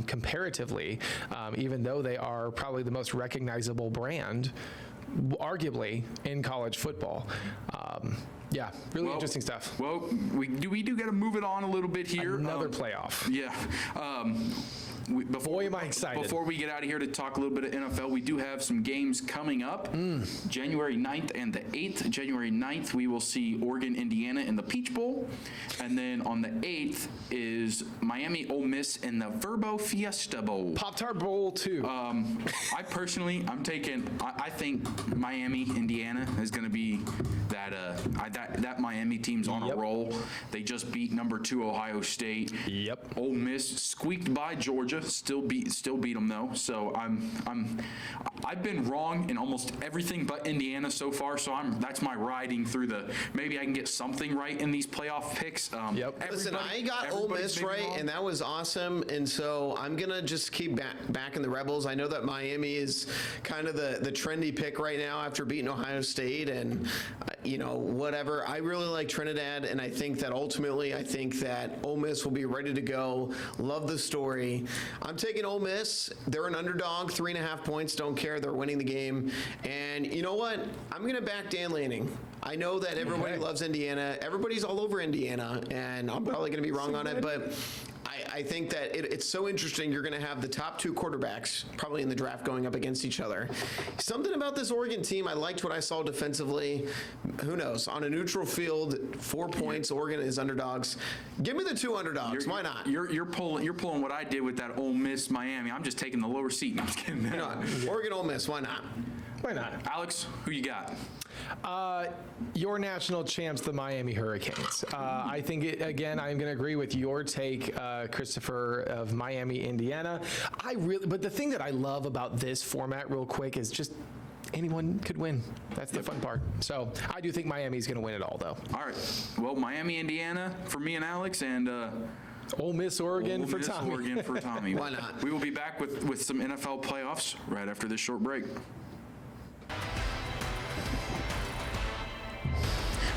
D: comparatively, even though they are probably the most recognizable brand, arguably, in college football. Yeah, really interesting stuff.
A: Well, we do got to move it on a little bit here.
D: Another playoff.
A: Yeah.
D: Boy, am I excited.
A: Before we get out of here to talk a little bit of NFL, we do have some games coming up. January 9th and the 8th. January 9th, we will see Oregon, Indiana in the Peach Bowl. And then on the 8th is Miami, Ole Miss in the Verbo Fiesta Bowl.
D: Pop-Tart Bowl, too.
A: I personally, I think Miami, Indiana is going to be that Miami team's on a roll. They just beat number 2 Ohio State.
D: Yep.
A: Ole Miss squeaked by Georgia, still beat them though. So I've been wrong in almost everything but Indiana so far. So that's my riding through maybe I can get something right in these playoff picks.
D: Yep.
B: Listen, I got Ole Miss right, and that was awesome. And so I'm gonna just keep backing the Rebels. I know that Miami is kind of the trendy pick right now after beating Ohio State, and whatever. I really like Trinidad, and I think that ultimately, Ole Miss will be ready to go. Love the story. I'm taking Ole Miss. They're an underdog, 3.5 points. Don't care. They're winning the game. And you know what? I'm going to back Dan Lanning. I know that everybody loves Indiana. Everybody's all over Indiana, and I'm probably going to be wrong on it, but I think that it's so interesting. You're going to have the top 2 quarterbacks probably in the draft going up against each other. Something about this Oregon team, I liked what I saw defensively. Who knows? On a neutral field, 4 points, Oregon is underdogs. Give me the 2 underdogs. Why not?
A: You're pulling what I did with that Ole Miss Miami. I'm just taking the lower seat. No, I'm just kidding.
B: Oregon, Ole Miss. Why not?
D: Why not?
A: Alex, who you got?
D: Your national champs, the Miami Hurricanes. I think, again, I'm going to agree with your take, Christopher, of Miami, Indiana. But the thing that I love about this format, real quick, is just anyone could win. That's the fun part. So I do think Miami's going to win it all, though.
A: All right. Well, Miami, Indiana for me and Alex, and
D: Ole Miss, Oregon for Tommy.
A: Oregon for Tommy.
B: Why not?
A: We will be back with some NFL playoffs right after this short break.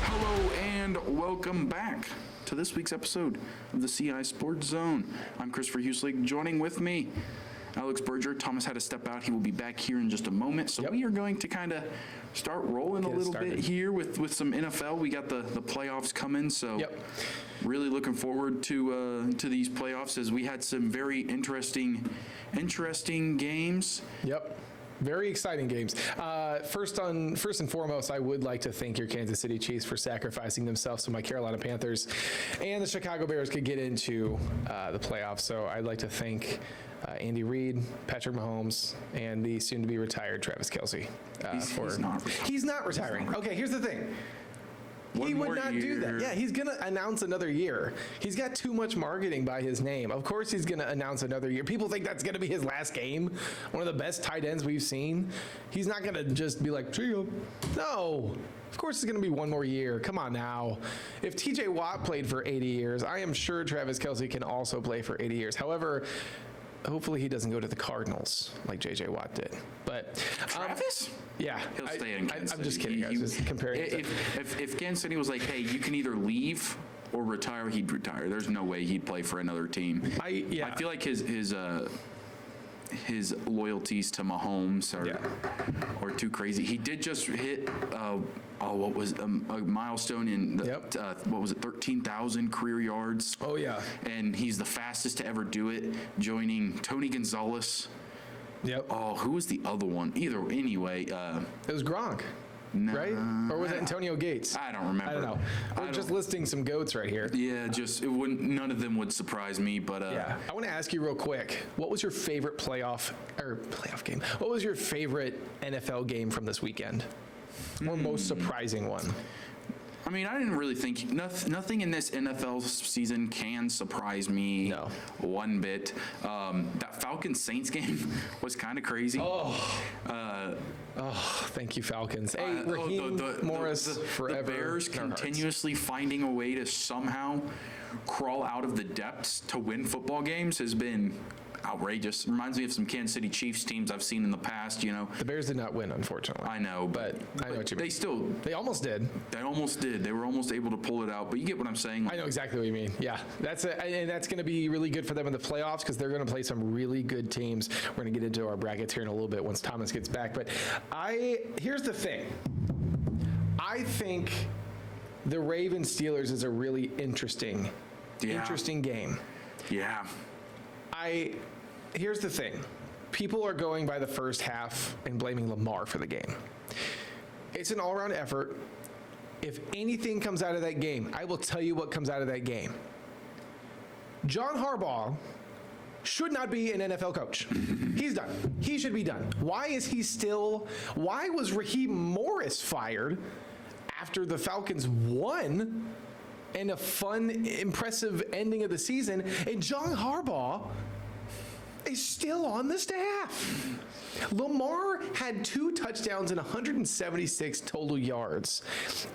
A: Hello and welcome back to this week's episode of the CI Sports Zone. I'm Christopher Hueslig. Joining with me, Alex Berger. Thomas had to step out. He will be back here in just a moment. So we are going to kind of start rolling a little bit here with some NFL. We got the playoffs coming, so really looking forward to these playoffs, as we had some very interesting games.
D: Yep. Very exciting games. First and foremost, I would like to thank your Kansas City Chiefs for sacrificing themselves so my Carolina Panthers and the Chicago Bears could get into the playoffs. So I'd like to thank Andy Reid, Patrick Mahomes, and the soon-to-be retired Travis Kelce. He's not retiring. Okay, here's the thing. He would not do that. Yeah, he's going to announce another year. He's got too much marketing by his name. Of course he's going to announce another year. People think that's going to be his last game. One of the best tight ends we've seen. He's not going to just be like, see ya. No. Of course it's going to be one more year. Come on now. If TJ Watt played for 80 years, I am sure Travis Kelce can also play for 80 years. However, hopefully he doesn't go to the Cardinals like J.J. Watt did. But
A: Travis?
D: Yeah.
A: He'll stay in Kansas City.
D: I'm just kidding. I was just comparing it.
A: If Kansas City was like, hey, you can either leave or retire, he'd retire. There's no way he'd play for another team. I feel like his loyalties to Mahomes are too crazy. He did just hit what was a milestone in what was it, 13,000 career yards.
D: Oh yeah.
A: And he's the fastest to ever do it, joining Tony Gonzalez.
D: Yep.
A: Oh, who was the other one? Anyway.
D: It was Gronk.
A: No,
D: right? Or was it Antonio Gates?
A: I don't remember.
D: I don't know. We're just listing some goats right here.
A: Yeah, none of them would surprise me, but
D: yeah. I want to ask you real quick, what was your favorite playoff game? What was your favorite NFL game from this weekend? Or most surprising one?
A: I mean, I didn't really think nothing in this NFL season can surprise me
D: No.
A: one bit. That Falcons Saints game was kind of crazy.
D: Thank you, Falcons. Hey, Raheem Morris forever.
A: The Bears
D: in our hearts.
A: continuously finding a way to somehow crawl out of the depths to win football games has been outrageous. Reminds me of some Kansas City Chiefs teams I've seen in the past, you know.
D: The Bears did not win, unfortunately.
A: I know,
D: but I know what you mean.
A: They
D: almost did.
A: They almost did. They were almost able to pull it out, but you get what I'm saying.
D: I know exactly what you mean. Yeah, and that's going to be really good for them in the playoffs because they're going to play some really good teams. We're going to get into our brackets here in a little bit once Thomas gets back. But here's the thing. I think the Ravens Steelers is a really interesting game.
A: Yeah.
D: Here's the thing. People are going by the first half and blaming Lamar for the game. It's an all-around effort. If anything comes out of that game, I will tell you what comes out of that game. John Harbaugh should not be an NFL coach. He's done. He should be done. Why was Raheem Morris fired after the Falcons won and a fun, impressive ending of the season, and John Harbaugh is still on the staff? Lamar had 2 touchdowns and 176 total yards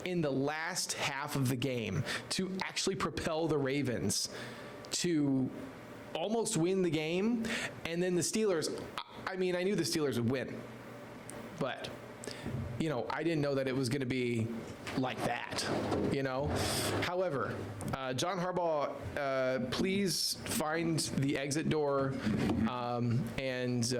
D: in the last half of the game to actually propel the Ravens to almost win the game. And then the Steelers, I mean, I knew the Steelers would win, but I didn't know that it was going to be like that, However, John Harbaugh, please find the exit door and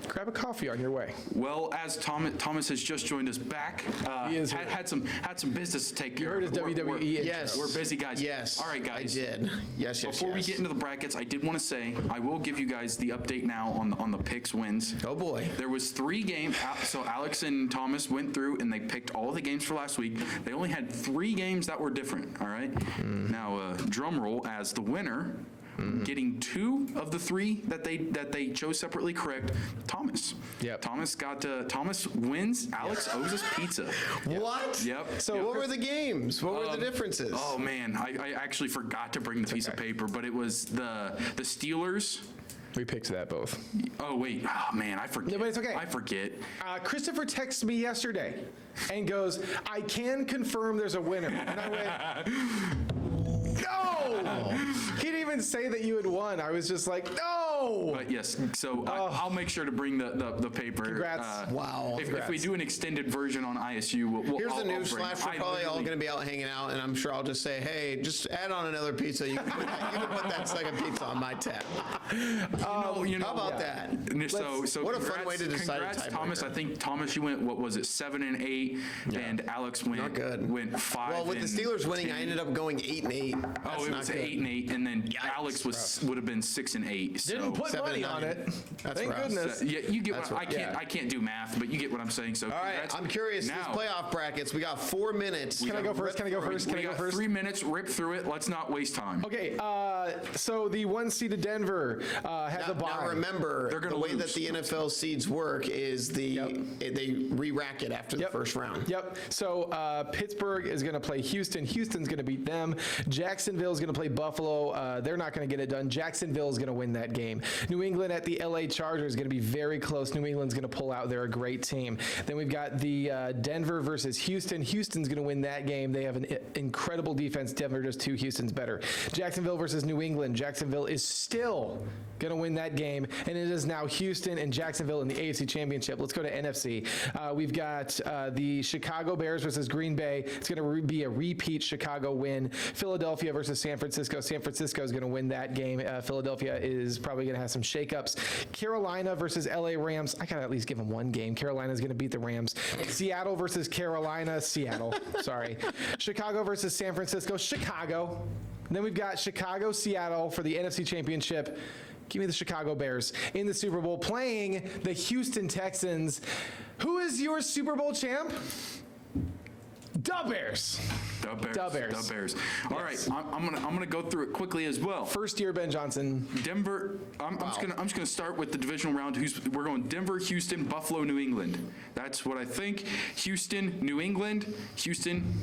D: grab a coffee on your way.
A: Well, as Thomas has just joined us back, had some business to take care of.
D: You heard his WWE intro.
B: Yes.
A: We're busy guys.
B: Yes.
A: All right, guys.
B: I did. Yes.
A: Before we get into the brackets, I did want to say I will give you guys the update now on the picks wins.
B: Oh boy.
A: There was 3 games. So Alex and Thomas went through and they picked all the games for last week. They only had 3 games that were different. All right. Now, drum roll as the winner. Getting 2 of the 3 that they chose separately correct. Thomas.
D: Yep.
A: Thomas wins. Alex owes us pizza.
B: What?
A: Yep.
B: So what were the games? What were the differences?
A: Oh man, I actually forgot to bring the piece of paper, but it was the Steelers.
D: We picked that both.
A: Oh wait, oh man, I forget.
D: No, but it's okay.
A: I forget.
D: Christopher texted me yesterday and goes, "I can confirm there's a winner." And I went, "No!" He didn't even say that you had won. I was just like, "No!"
A: But yes, so I'll make sure to bring the paper.
D: Congrats.
B: Wow.
A: If we do an extended version on ISU,
B: Here's the news
A: bring
B: flash.
A: it.
B: We're probably all going to be out hanging out, and I'm sure I'll just say, hey, just add on another pizza. You can put that second pizza on my tab. How about that?
A: So
B: what a fun way to decide a
A: congrats,
B: tiebreaker.
A: Thomas. I think Thomas, you went, what was it, 7 and 8, and Alex went
B: Not good.
A: went 5.
B: Well, with the Steelers winning,
A: 10.
B: I ended up going 8 and 8. That's
A: Oh, it
B: not
A: was
B: good.
A: 8 and 8, and then Alex would have been 6 and 8. So.
D: Didn't put
B: 7
D: money
B: and
D: on
B: 9.
D: it.
B: That's
D: Thank
B: rough.
D: goodness.
A: Yeah, you get
B: That's
A: what
B: right.
A: I can't do math, but you get what I'm saying. So
B: All right,
A: congrats.
B: I'm curious.
A: Now,
B: These playoff brackets, we got 4 minutes.
D: Can I go first? Can I go first? Can I
A: we
D: go
A: got
D: first?
A: 3 minutes. Rip through it. Let's not waste time.
D: Okay, so the 1 seed of Denver had the bye.
B: Now remember,
A: They're gonna
B: the way
A: lose.
B: that the NFL seeds work is they re-rack it after the first round.
D: Yep. So Pittsburgh is going to play Houston. Houston's going to beat them. Jacksonville is going to play Buffalo. They're not going to get it done. Jacksonville is going to win that game. New England at the LA Chargers is going to be very close. New England's going to pull out. They're a great team. Then we've got the Denver versus Houston. Houston's going to win that game. They have an incredible defense. Denver does too. Houston's better. Jacksonville versus New England. Jacksonville is still going to win that game, and it is now Houston and Jacksonville in the AFC Championship. Let's go to NFC. We've got the Chicago Bears versus Green Bay. It's going to be a repeat Chicago win. Philadelphia versus San Francisco. San Francisco is going to win that game. Philadelphia is probably going to have some shakeups. Carolina versus LA Rams. I got to at least give them one game. Carolina is going to beat the Rams. Seattle versus Carolina. Seattle. Sorry. Chicago versus San Francisco. Chicago. And then we've got Chicago, Seattle for the NFC Championship. Give me the Chicago Bears in the Super Bowl playing the Houston Texans. Who is your Super Bowl champ? Duh! The Bears.
A: The Bears.
D: The Bears.
A: The Bears. All right, I'm gonna go through it quickly as well.
D: First year Ben Johnson.
A: Denver. I'm just gonna start with the divisional round. We're going Denver, Houston, Buffalo, New England. That's what I think. Houston, New England. Houston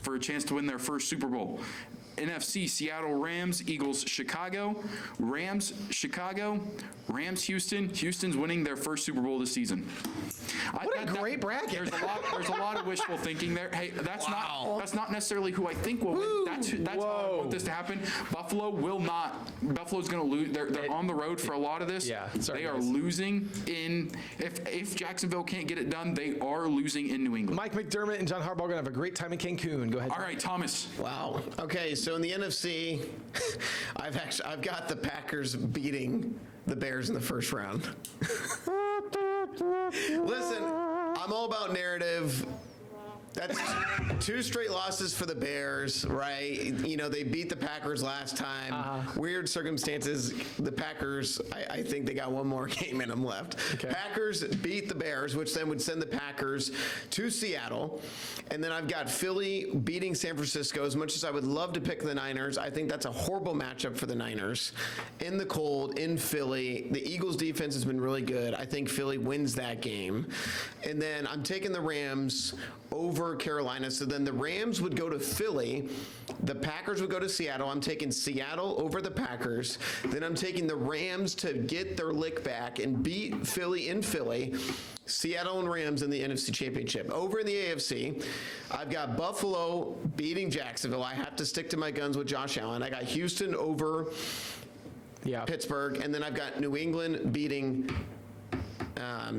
A: for a chance to win their first Super Bowl. NFC, Seattle Rams, Eagles, Chicago, Rams, Chicago, Rams, Houston. Houston's winning their first Super Bowl this season.
D: What a great bracket.
A: There's a lot of wishful thinking there. Hey, that's not necessarily who I think will win. That's how I want this to happen. Buffalo will not. Buffalo's going to lose. They're on the road for a lot of this.
D: Yeah, sorry,
A: they are
D: guys.
A: losing in. If Jacksonville can't get it done, they are losing in New England.
D: Mike McDermott and John Harbaugh are going to have a great time in Cancun. Go ahead.
A: All right, Thomas.
B: Wow. Okay, so in the NFC, I've got the Packers beating the Bears in the first round. Listen, I'm all about narrative. That's 2 straight losses for the Bears, right? You know, they beat the Packers last time. Weird circumstances. The Packers, I think they got one more game in them left.
D: Okay.
B: Packers beat the Bears, which then would send the Packers to Seattle. And then I've got Philly beating San Francisco. As much as I would love to pick the Niners, I think that's a horrible matchup for the Niners. In the cold, in Philly, the Eagles' defense has been really good. I think Philly wins that game. And then I'm taking the Rams over Carolina. So then the Rams would go to Philly. The Packers would go to Seattle. I'm taking Seattle over the Packers. Then I'm taking the Rams to get their lick back and beat Philly in Philly. Seattle and Rams in the NFC Championship. Over in the AFC, I've got Buffalo beating Jacksonville. I have to stick to my guns with Josh Allen. I got Houston over Pittsburgh. And then I've got New England beating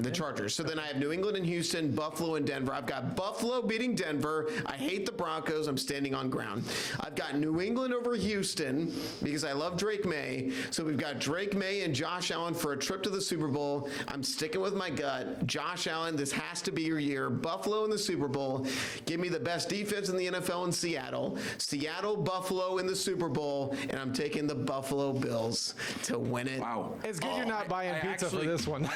B: the Chargers. So then I have New England and Houston, Buffalo and Denver. I've got Buffalo beating Denver. I hate the Broncos. I'm standing on ground. I've got New England over Houston because I love Drake May. So we've got Drake May and Josh Allen for a trip to the Super Bowl. I'm sticking with my gut. Josh Allen, this has to be your year. Buffalo in the Super Bowl. Give me the best defense in the NFL in Seattle. Seattle, Buffalo in the Super Bowl. And I'm taking the Buffalo Bills to win it.
A: Wow.
D: It's good you're not buying pizza for this one.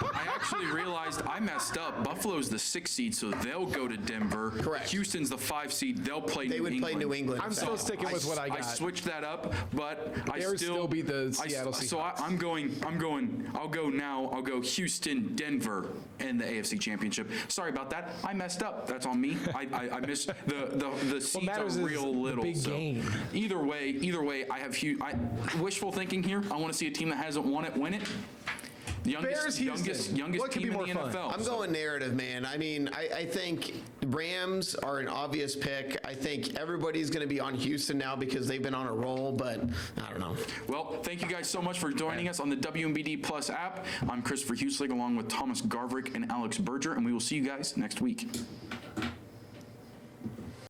A: I actually realized I messed up. Buffalo's the 6th seed, so they'll go to Denver.
B: Correct.
A: Houston's the 5 seed. They'll play
B: They
A: New
B: would
A: England.
B: play New England.
D: I'm still sticking with what I got.
A: I switched that up, but I
D: Bears still beat the Seattle Seahawks.
A: So I'll go Houston, Denver, and the AFC Championship. Sorry about that. I messed up. That's on me. I missed the seeds
D: matters
A: are
D: is
A: real
D: the
A: little.
D: big game.
A: Either way, I have wishful thinking here. I want to see a team that hasn't won it win it.
D: Bears, Houston.
A: Youngest
D: What could
A: team
D: be
A: in the
D: more fun?
A: NFL.
B: I'm going narrative, man. I mean, I think Rams are an obvious pick. I think everybody's going to be on Houston now because they've been on a roll, but I don't know.
A: Well, thank you guys so much for joining us on the WMBD Plus app. I'm Christopher Huslig along with Thomas Garverick and Alex Berger, and we will see you guys next week.